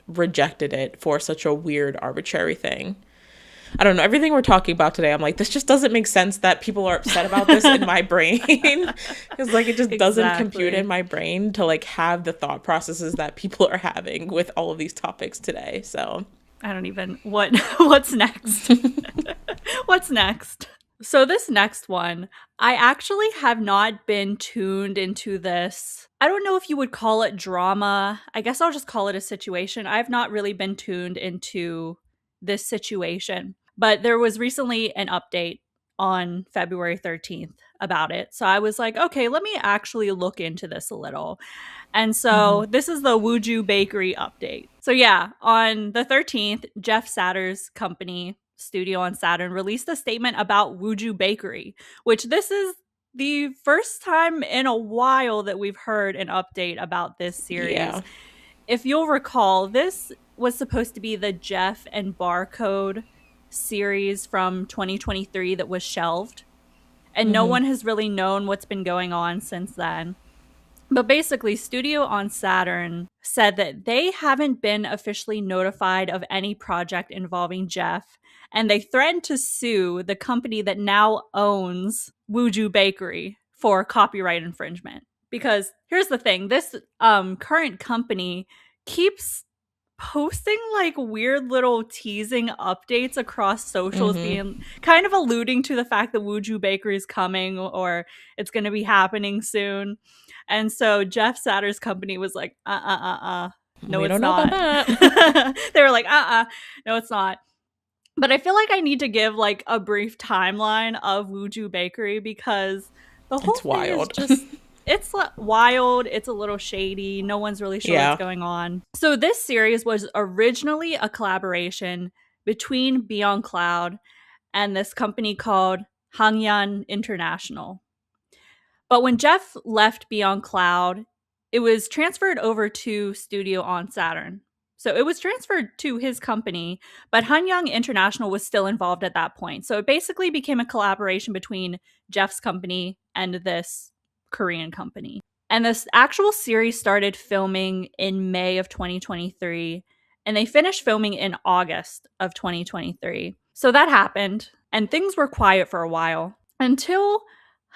rejected it for such a weird, arbitrary thing. I don't know. Everything we're talking about today, I'm like, this just doesn't make sense that people are upset about this in my brain. Because like it just doesn't compute in my brain to like have the thought processes that people are having with all of these topics today. So I don't even what's next. What's next? So this next one, I actually have not been tuned into this. I don't know if you would call it drama. I guess I'll just call it a situation. I've not really been tuned into this situation. But there was recently an update on February 13th about it. So I was like, okay, let me actually look into this a little. And so this is the Wuju Bakery update. So yeah, on the 13th, Jeff Satter's company, Studio on Saturn, released a statement about Wuju Bakery, which this is the first time in a while that we've heard an update about this series. Yeah. If you'll recall, this was supposed to be the Jeff and Barcode series from 2023 that was shelved. And no one has really known what's been going on since then. But basically, Studio on Saturn said that they haven't been officially notified of any project involving Jeff, and they threatened to sue the company that now owns Wuju Bakery for copyright infringement. Because here's the thing, this current company keeps posting like weird little teasing updates across socials, being kind of alluding to the fact that Wuju Bakery is coming or it's going to be happening soon. And so Jeff Satter's company was like, no, we it's don't not. Know about that. They were like, no, it's not. But I feel like I need to give like a brief timeline of Wuju Bakery, because the whole thing wild. Is just it's wild. It's a little shady. No one's really sure what's going on. So this series was originally a collaboration between Beyond Cloud and this company called Hangyan International. But when Jeff left Beyond Cloud, it was transferred over to Studio on Saturn. So it was transferred to his company, but Hanyang International was still involved at that point. So it basically became a collaboration between Jeff's company and this Korean company. And this actual series started filming in May of 2023, and they finished filming in August of 2023. So that happened, and things were quiet for a while until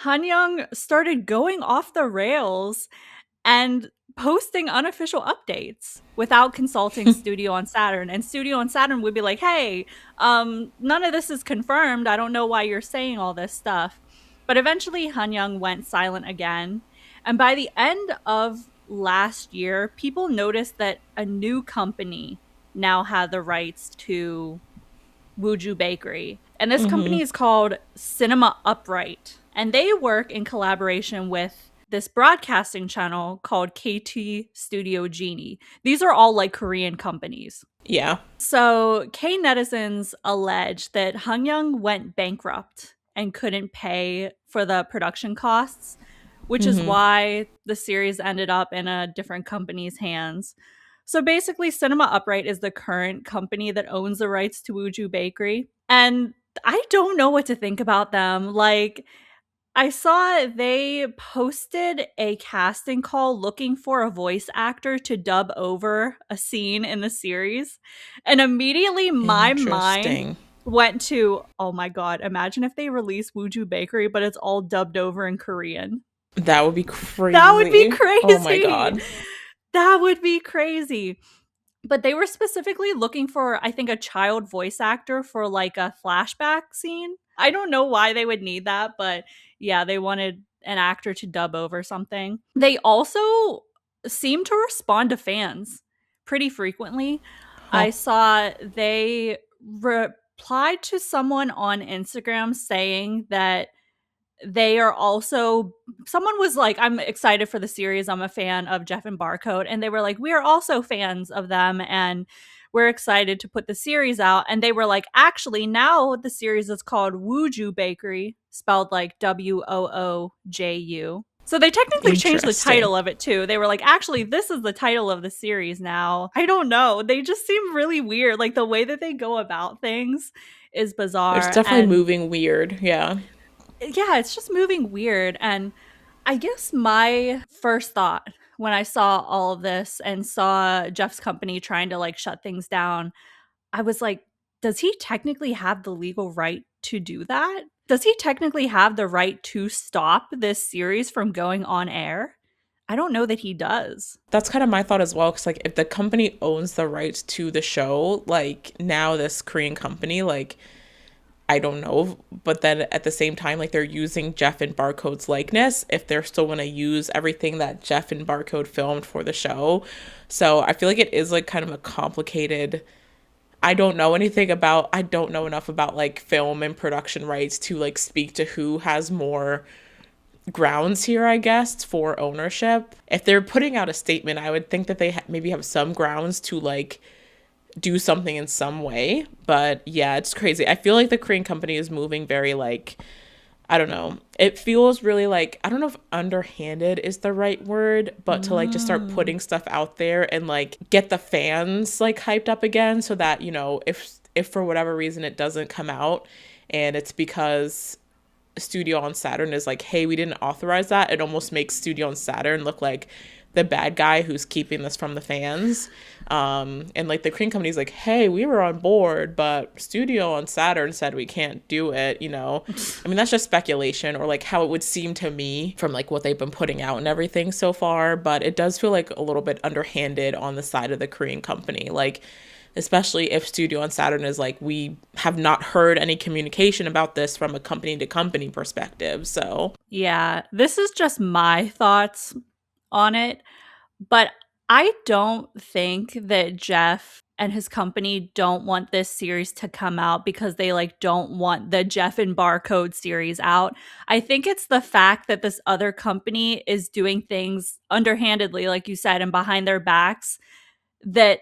Hanyang started going off the rails and posting unofficial updates without consulting Studio on Saturn. And Studio on Saturn would be like, hey, none of this is confirmed. I don't know why you're saying all this stuff. But eventually Hanyang went silent again. And by the end of last year, people noticed that a new company now had the rights to Wuju Bakery. And this company is called Cinema Upright. And they work in collaboration with this broadcasting channel called KT Studio Genie. These are all like Korean companies. Yeah. So K netizens allege that Hangyoung went bankrupt and couldn't pay for the production costs, which is why the series ended up in a different company's hands. So basically, Cinema Upright is the current company that owns the rights to Wuju Bakery. And I don't know what to think about them. Like, I saw they posted a casting call looking for a voice actor to dub over a scene in the series. And immediately my mind went to, oh my God, imagine if they release Wuju Bakery, but it's all dubbed over in Korean. That would be crazy. That would be crazy. Oh my God. That would be crazy. But they were specifically looking for, I think, a child voice actor for like a flashback scene. I don't know why they would need that, but yeah, they wanted an actor to dub over something. They also seem to respond to fans pretty frequently. I saw they replied to someone on Instagram saying that they are also, someone was like, I'm excited for the series, I'm a fan of Jeff and Barcode, and they were like, we are also fans of them and we're excited to put the series out. And they were like, actually now the series is called Wuju Bakery, spelled like WOOJU. So they technically changed the title of it too. They were like, actually, this is the title of the series now. I don't know, they just seem really weird. Like the way that they go about things is bizarre. It's definitely moving weird. Yeah, it's just moving weird. And I guess my first thought when I saw all of this and saw Jeff's company trying to like shut things down, I was like, does he technically have the legal right to do that? Does he technically have the right to stop this series from going on air? I don't know that he does. That's kind of my thought as well, because like if the company owns the rights to the show, like now this Korean company, like I don't know, but then at the same time, like they're using Jeff and Barcode's likeness if they're still going to use everything that Jeff and Barcode filmed for the show. So I feel like it is like kind of a complicated, I don't know enough about like film and production rights to like speak to who has more grounds here, I guess, for ownership. If they're putting out a statement, I would think that they maybe have some grounds to like do something in some way. But yeah, it's crazy. I feel like the Korean company is moving very like, I don't know, it feels really like, I don't know if underhanded is the right word, but to like just start putting stuff out there and like get the fans like hyped up again, so that, you know, if for whatever reason it doesn't come out and it's because Studio on Saturn is like, hey, we didn't authorize that, it almost makes Studio on Saturn look like the bad guy who's keeping this from the fans. And like the Korean company's like, hey, we were on board, but Studio on Saturn said we can't do it, you know. I mean, that's just speculation, or like how it would seem to me from like what they've been putting out and everything so far, but it does feel like a little bit underhanded on the side of the Korean company, like especially if Studio on Saturn is like, we have not heard any communication about this from a company to company perspective. So yeah, this is just my thoughts on it, but I don't think that Jeff and his company don't want this series to come out because they like don't want the Jeff and Barcode series out. I think it's the fact that this other company is doing things underhandedly, like you said, and behind their backs, that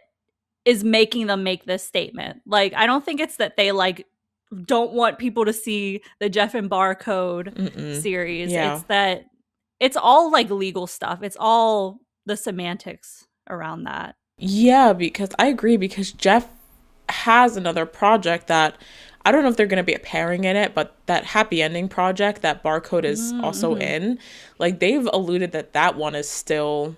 is making them make this statement. Like, I don't think it's that they like don't want people to see the Jeff and Barcode series. Yeah. It's that it's all like legal stuff. It's all the semantics around that. Yeah, because I agree, because Jeff has another project that I don't know if they're going to be appearing in it, but that happy ending project that Barcode is also in, like they've alluded that that one is still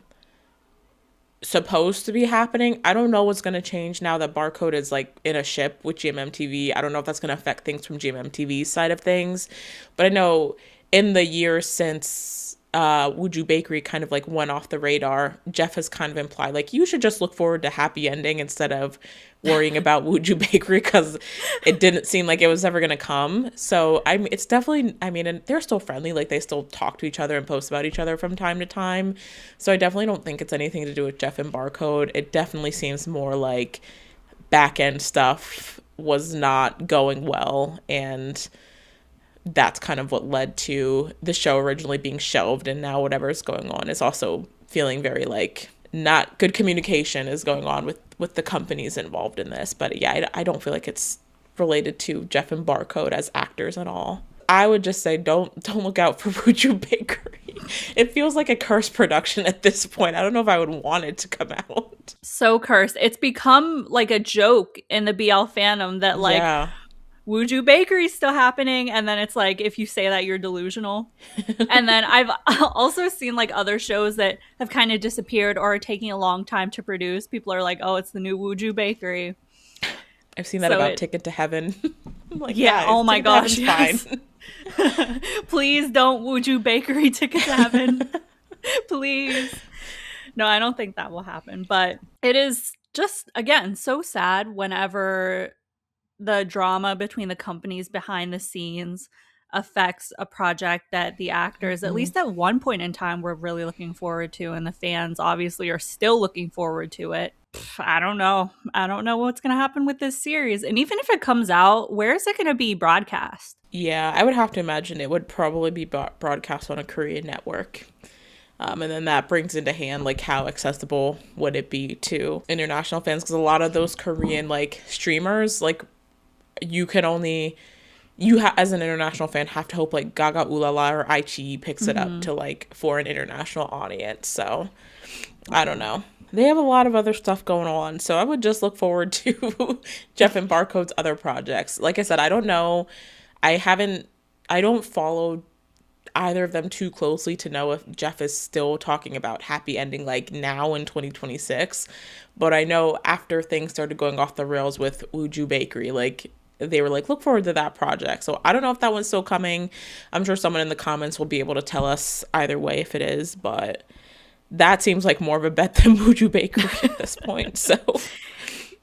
supposed to be happening. I don't know what's going to change now that Barcode is like in a ship with GMMTV. I don't know if that's going to affect things from GMMTV's side of things, but I know in the years since Wuju Bakery kind of like went off the radar, Jeff has kind of implied like you should just look forward to happy ending instead of worrying about Wuju Bakery, because it didn't seem like it was ever going to come. So it's definitely, I mean, and they're still friendly, like they still talk to each other and post about each other from time to time. So I definitely don't think it's anything to do with Jeff and Barcode. It definitely seems more like back end stuff was not going well, and that's kind of what led to the show originally being shelved, and now whatever's going on is also feeling very like not good communication is going on with the companies involved in this. But yeah, I don't feel like it's related to Jeff and Barcode as actors at all. I would just say don't look out for Wuju Bakery. It feels like a cursed production at this point. I don't know if I would want it to come out. So cursed. It's become like a joke in the BL fandom that like Wuju Bakery's still happening, and then it's like if you say that you're delusional. And then I've also seen like other shows that have kind of disappeared or are taking a long time to produce. People are like, oh, it's the new Wuju Bakery. I've seen that about Ticket to Heaven. I'm like, yeah, oh my gosh, yes. Fine. Please don't Wuju Bakery Ticket to Heaven. Please. No, I don't think that will happen. But it is just, again, so sad whenever the drama between the companies behind the scenes affects a project that the actors, at least at one point in time, were really looking forward to, and the fans obviously are still looking forward to it. I don't know. I don't know what's going to happen with this series. And even if it comes out, where is it going to be broadcast? Yeah, I would have to imagine it would probably be broadcast on a Korean network. And then that brings into hand, like, how accessible would it be to international fans? Because a lot of those Korean, like, streamers, like, you as an international fan have to hope, like, Gaga Ulala or Aichi picks it up to, like, for an international audience. So, I don't know. They have a lot of other stuff going on, so I would just look forward to Jeff and Barcode's other projects. Like I said, I don't know. I don't follow either of them too closely to know if Jeff is still talking about happy ending like now in 2026. But I know after things started going off the rails with Wuju Bakery, like they were like, look forward to that project. So I don't know if that one's still coming. I'm sure someone in the comments will be able to tell us either way if it is, but that seems like more of a bet than Wuju Bakery at this point. So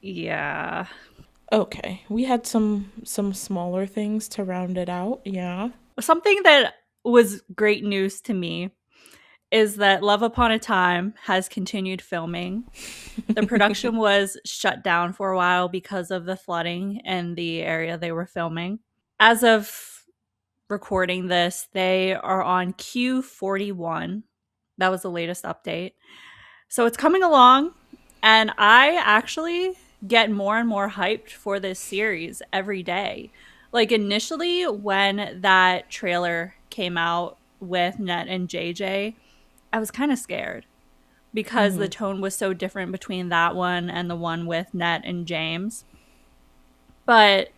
yeah. Okay. We had some smaller things to round it out. Yeah. Something that was great news to me is that Love Upon a Time has continued filming. The production was shut down for a while because of the flooding in the area they were filming. As of recording this, they are on Q41. That was the latest update. So it's coming along, and I actually get more and more hyped for this series every day. Like initially when that trailer came out with Net and JJ, I was kind of scared because the tone was so different between that one and the one with Net and James. But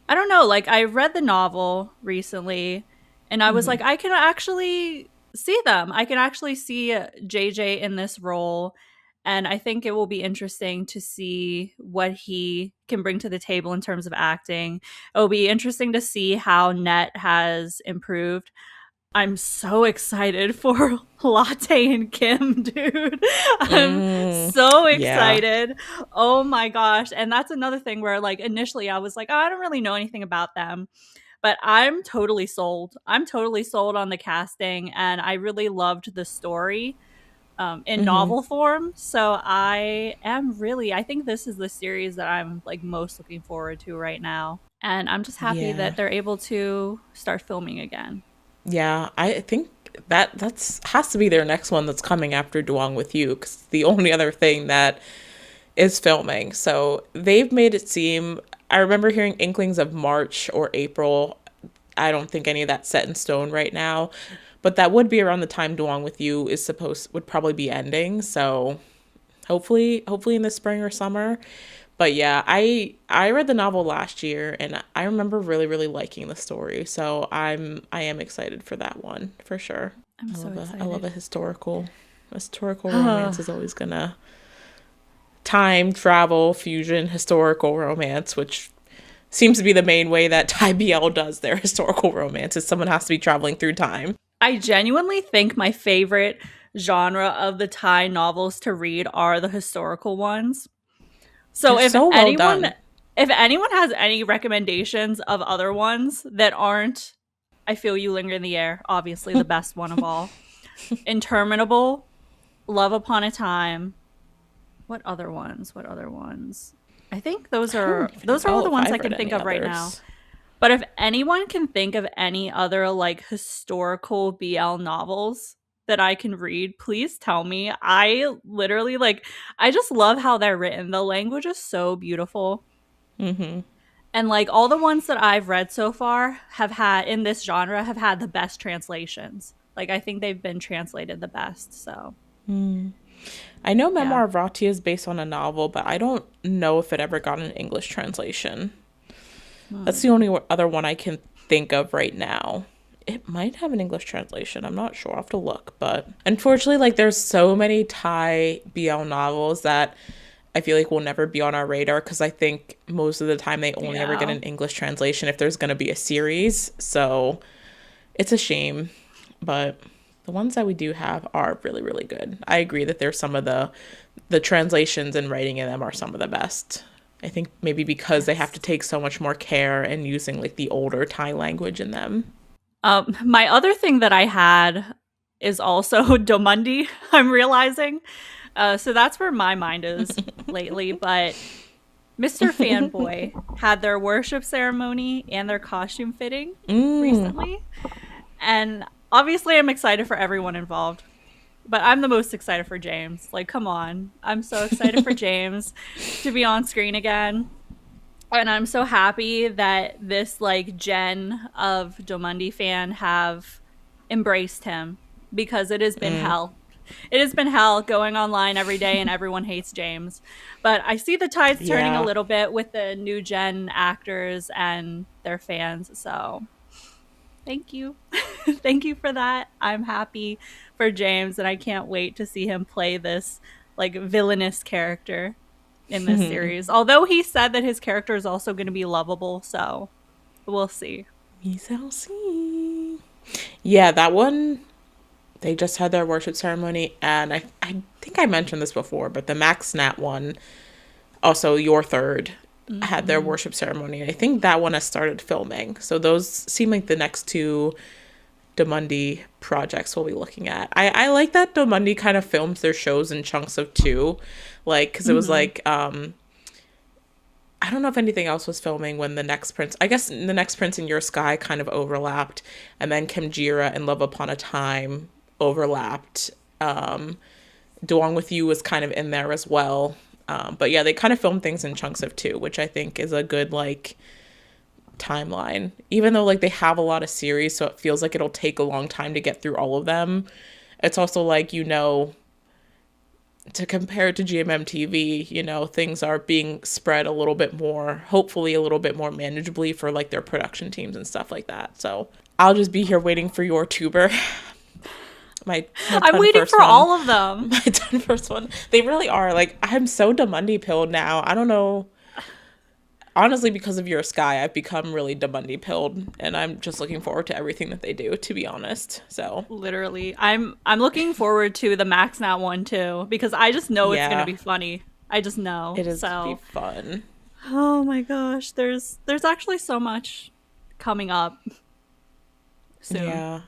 I don't know, like I read the novel recently and I was like, I can actually see them. I can actually see JJ in this role. And I think it will be interesting to see what he can bring to the table in terms of acting. It will be interesting to see how Net has improved. I'm so excited for Latte and Kim, dude. I'm so excited. Yeah. Oh my gosh. And that's another thing where like initially I was like, oh, I don't really know anything about them. But I'm totally sold. I'm totally sold on the casting, and I really loved the story in novel form. So I think this is the series that I'm like most looking forward to right now. And I'm just happy that they're able to start filming again. Yeah, I think that's has to be their next one that's coming after Duang With You, because it's the only other thing that is filming. So they've made it seem, I remember hearing inklings of March or April. I don't think any of that's set in stone right now, but that would be around the time Duang With You would probably be ending. So hopefully in the spring or summer. But yeah, I read the novel last year and I remember really, really liking the story. So I am excited for that one for sure. I'm so excited. I love a historical romance is always gonna time travel, fusion, historical romance, which seems to be the main way that Thai BL does their historical romance, is someone has to be traveling through time. I genuinely think my favorite genre of the Thai novels to read are the historical ones. So if anyone has any recommendations of other ones that aren't I Feel You Linger in the Air, obviously the best one of all, Interminable, Love Upon a Time, what other ones? I think those are all the ones I can think of right now. But if anyone can think of any other like historical BL novels that I can read, please tell me. I literally like, I just love how they're written. The language is so beautiful. Mm-hmm. And like all the ones that I've read so far have had in this genre have had the best translations. Like I think they've been translated the best. So I know yeah. Memoir of Rati is based on a novel, but I don't know if it ever got an English translation. That's the only other one I can think of right now. It might have an English translation. I'm not sure. I'll have to look. But unfortunately, like there's so many Thai BL novels that I feel like will never be on our radar because I think most of the time they only ever get an English translation if there's going to be a series. So it's a shame. But the ones that we do have are really, really good. I agree that there's some of the translations and writing in them are some of the best. I think maybe because they have to take so much more care in using like the older Thai language in them. My other thing that I had is also Domundi, I'm realizing. So that's where my mind is lately. But Mr. Fanboy had their worship ceremony and their costume fitting recently. And obviously, I'm excited for everyone involved. But I'm the most excited for James. Like, come on. I'm so excited for James to be on screen again. And I'm so happy that this like gen of Domundi fan have embraced him because it has been hell. It has been hell going online every day and everyone hates James. But I see the tides turning a little bit with the new gen actors and their fans. So thank you. Thank you for that. I'm happy for James and I can't wait to see him play this like villainous character in this series. Although he said that his character is also going to be lovable, so we'll see. We shall see. Yeah, that one, they just had their worship ceremony, and I think I mentioned this before, but the Max Nat one, also Your Third, had their worship ceremony. I think that one has started filming. So those seem like the next two Domundi projects we'll be looking at. I like that Domundi kind of films their shows in chunks of two, like because it was like I don't know if anything else was filming when the Next Prince, I guess the Next Prince in Your Sky kind of overlapped, and then Kimjira and Love Upon a Time overlapped. Duang With You was kind of in there as well, but yeah, they kind of filmed things in chunks of two, which I think is a good like timeline, even though like they have a lot of series, so it feels like it'll take a long time to get through all of them. It's also like, you know, to compare it to GMMTV, you know, things are being spread a little bit more, hopefully a little bit more manageably for like their production teams and stuff like that. So I'll just be here waiting for your tuber. I'm waiting for all of them. My 10 first one. They really are. Like, I'm so Domundi pilled now. I don't know. Honestly, because of Your Sky, I've become really Domundi pilled, and I'm just looking forward to everything that they do, to be honest. So literally, I'm looking forward to the Max Nat one too, because I just know it's gonna be funny. I just know it is gonna be fun. Oh my gosh, there's actually so much coming up soon. Yeah.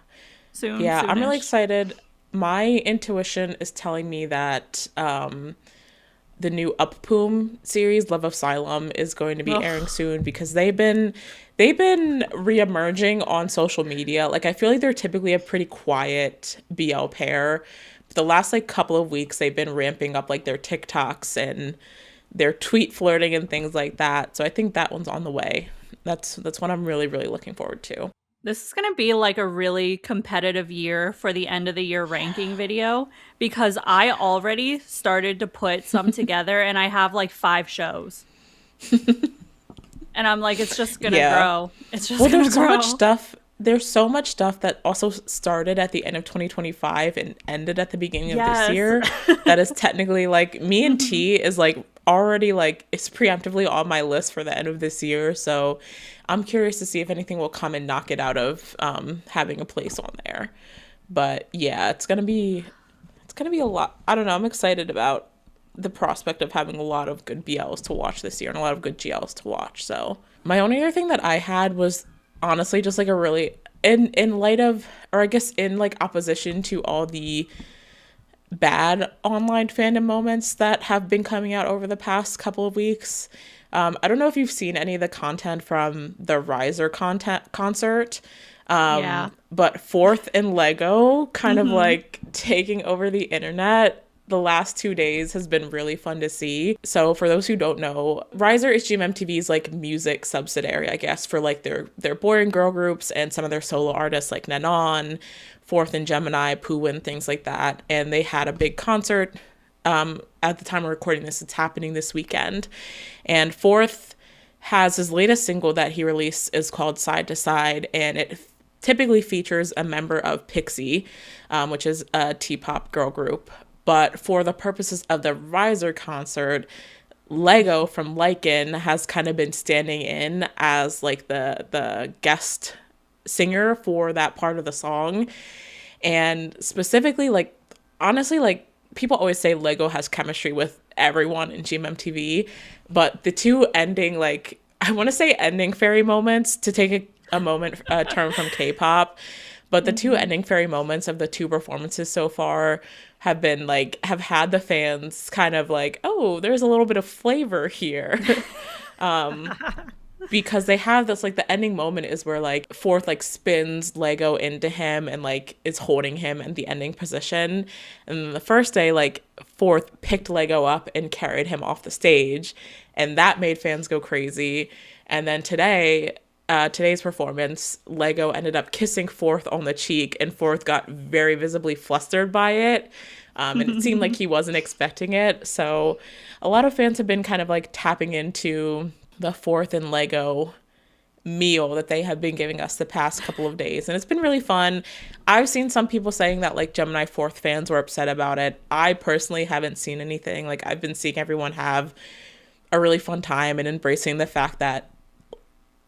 Soon. Yeah, soonish. I'm really excited. My intuition is telling me that the new Uppoom series, Love of Asylum, is going to be airing soon because they've been reemerging on social media. Like, I feel like they're typically a pretty quiet BL pair. But the last like couple of weeks, they've been ramping up like their TikToks and their tweet flirting and things like that. So I think that one's on the way. That's what I'm really, really looking forward to. This is going to be like a really competitive year for the end of the year ranking video because I already started to put some together and I have like 5 shows. And I'm like, it's just going to grow. It's just going to grow. There's so much stuff. There's so much stuff that also started at the end of 2025 and ended at the beginning of this year. That is technically like me and T is like already like it's preemptively on my list for the end of this year. So I'm curious to see if anything will come and knock it out of having a place on there. But yeah, it's gonna be a lot. I don't know. I'm excited about the prospect of having a lot of good BLs to watch this year and a lot of good GLs to watch. So my only other thing that I had was honestly just like a really in light of, or I guess in like opposition to all the bad online fandom moments that have been coming out over the past couple of weeks. I don't know if you've seen any of the content from the Riser concert, Yeah. but Fourth and Lego kind of like taking over the internet the last 2 days has been really fun to see. So for those who don't know, Riser is GMMTV's like music subsidiary, I guess, for like their boy and girl groups and some of their solo artists like Nanon, Fourth and Gemini, Pooh, things like that. And they had a big concert. At the time of recording this, it's happening this weekend. And Fourth has his latest single that he released is called Side to Side, and it typically features a member of Pixie, which is a T-pop girl group. But for the purposes of the Riser concert, Lego from Lycan has kind of been standing in as like the guest singer for that part of the song. And specifically, like, honestly, like, people always say Lego has chemistry with everyone in GMMTV, but the two ending, like, I want to say ending fairy moments to take a term from K-pop, but the two ending fairy moments of the two performances so far have had the fans kind of like, oh, there's a little bit of flavor here. Because they have this, like, the ending moment is where like Fourth like spins Lego into him and like is holding him in the ending position. And then the first day, like, Fourth picked Lego up and carried him off the stage, and that made fans go crazy. And then today's performance, Lego ended up kissing Fourth on the cheek, and Fourth got very visibly flustered by it. And it seemed like he wasn't expecting it. So a lot of fans have been kind of like tapping into the Fourth and Lego meal that they have been giving us the past couple of days, and it's been really fun. I've seen some people saying that like Gemini Fourth fans were upset about it. I personally haven't seen anything. Like, I've been seeing everyone have a really fun time and embracing the fact that,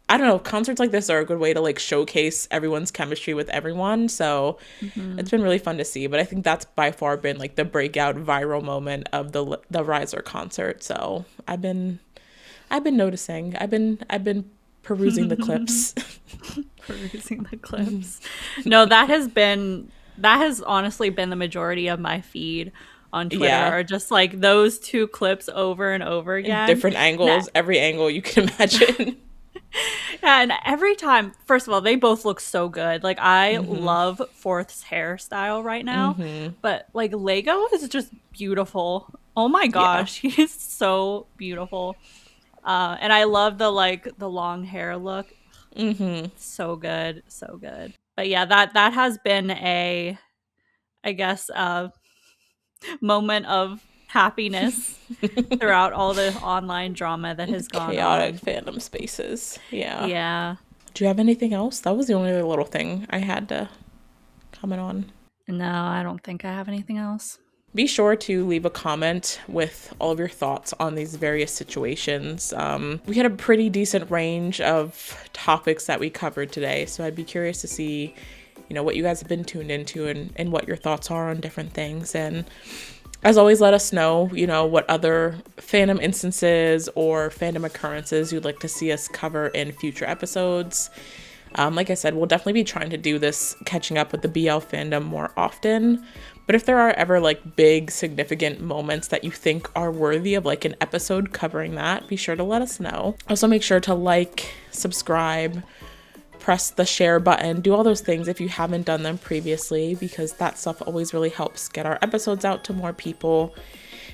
I don't know, concerts like this are a good way to like showcase everyone's chemistry with everyone. So it's been really fun to see. But I think that's by far been like the breakout viral moment of the Riser concert. So I've been noticing. I've been perusing the clips. Perusing the clips. No, that has honestly been the majority of my feed on Twitter, are just like those two clips over and over again. In different angles, every angle you can imagine. And every time, first of all, they both look so good. Like, I love Fourth's hairstyle right now, but like Lego is just beautiful. Oh my gosh, he is so beautiful. And I love the long hair look. So good, so good. But yeah, that has been a moment of happiness throughout all the online drama that has gone chaotic on. fandom spaces. Yeah. Do you have anything else? That was the only other little thing I had to comment on. No, I don't think I have anything else. Be sure to leave a comment with all of your thoughts on these various situations. We had a pretty decent range of topics that we covered today, so I'd be curious to see, what you guys have been tuned into and what your thoughts are on different things. And as always, let us know, what other fandom instances or fandom occurrences you'd like to see us cover in future episodes. Like I said, we'll definitely be trying to do this, catching up with the BL fandom more often. But if there are ever like big significant moments that you think are worthy of like an episode covering that, be sure to let us know. Also, make sure to like, subscribe, press the share button, do all those things if you haven't done them previously, because that stuff always really helps get our episodes out to more people.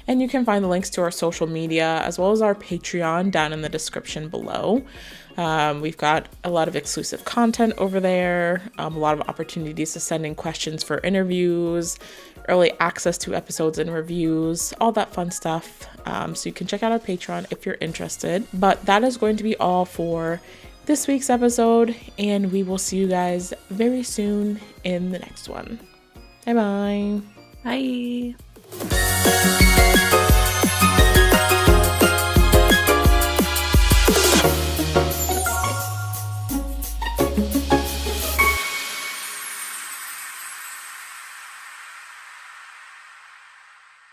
And you can find the links to our social media as well as our Patreon down in the description below. We've got a lot of exclusive content over there, a lot of opportunities to send in questions for interviews, early access to episodes and reviews, all that fun stuff. So you can check out our Patreon if you're interested. But that is going to be all for this week's episode, and we will see you guys very soon in the next one. Bye-bye. Bye.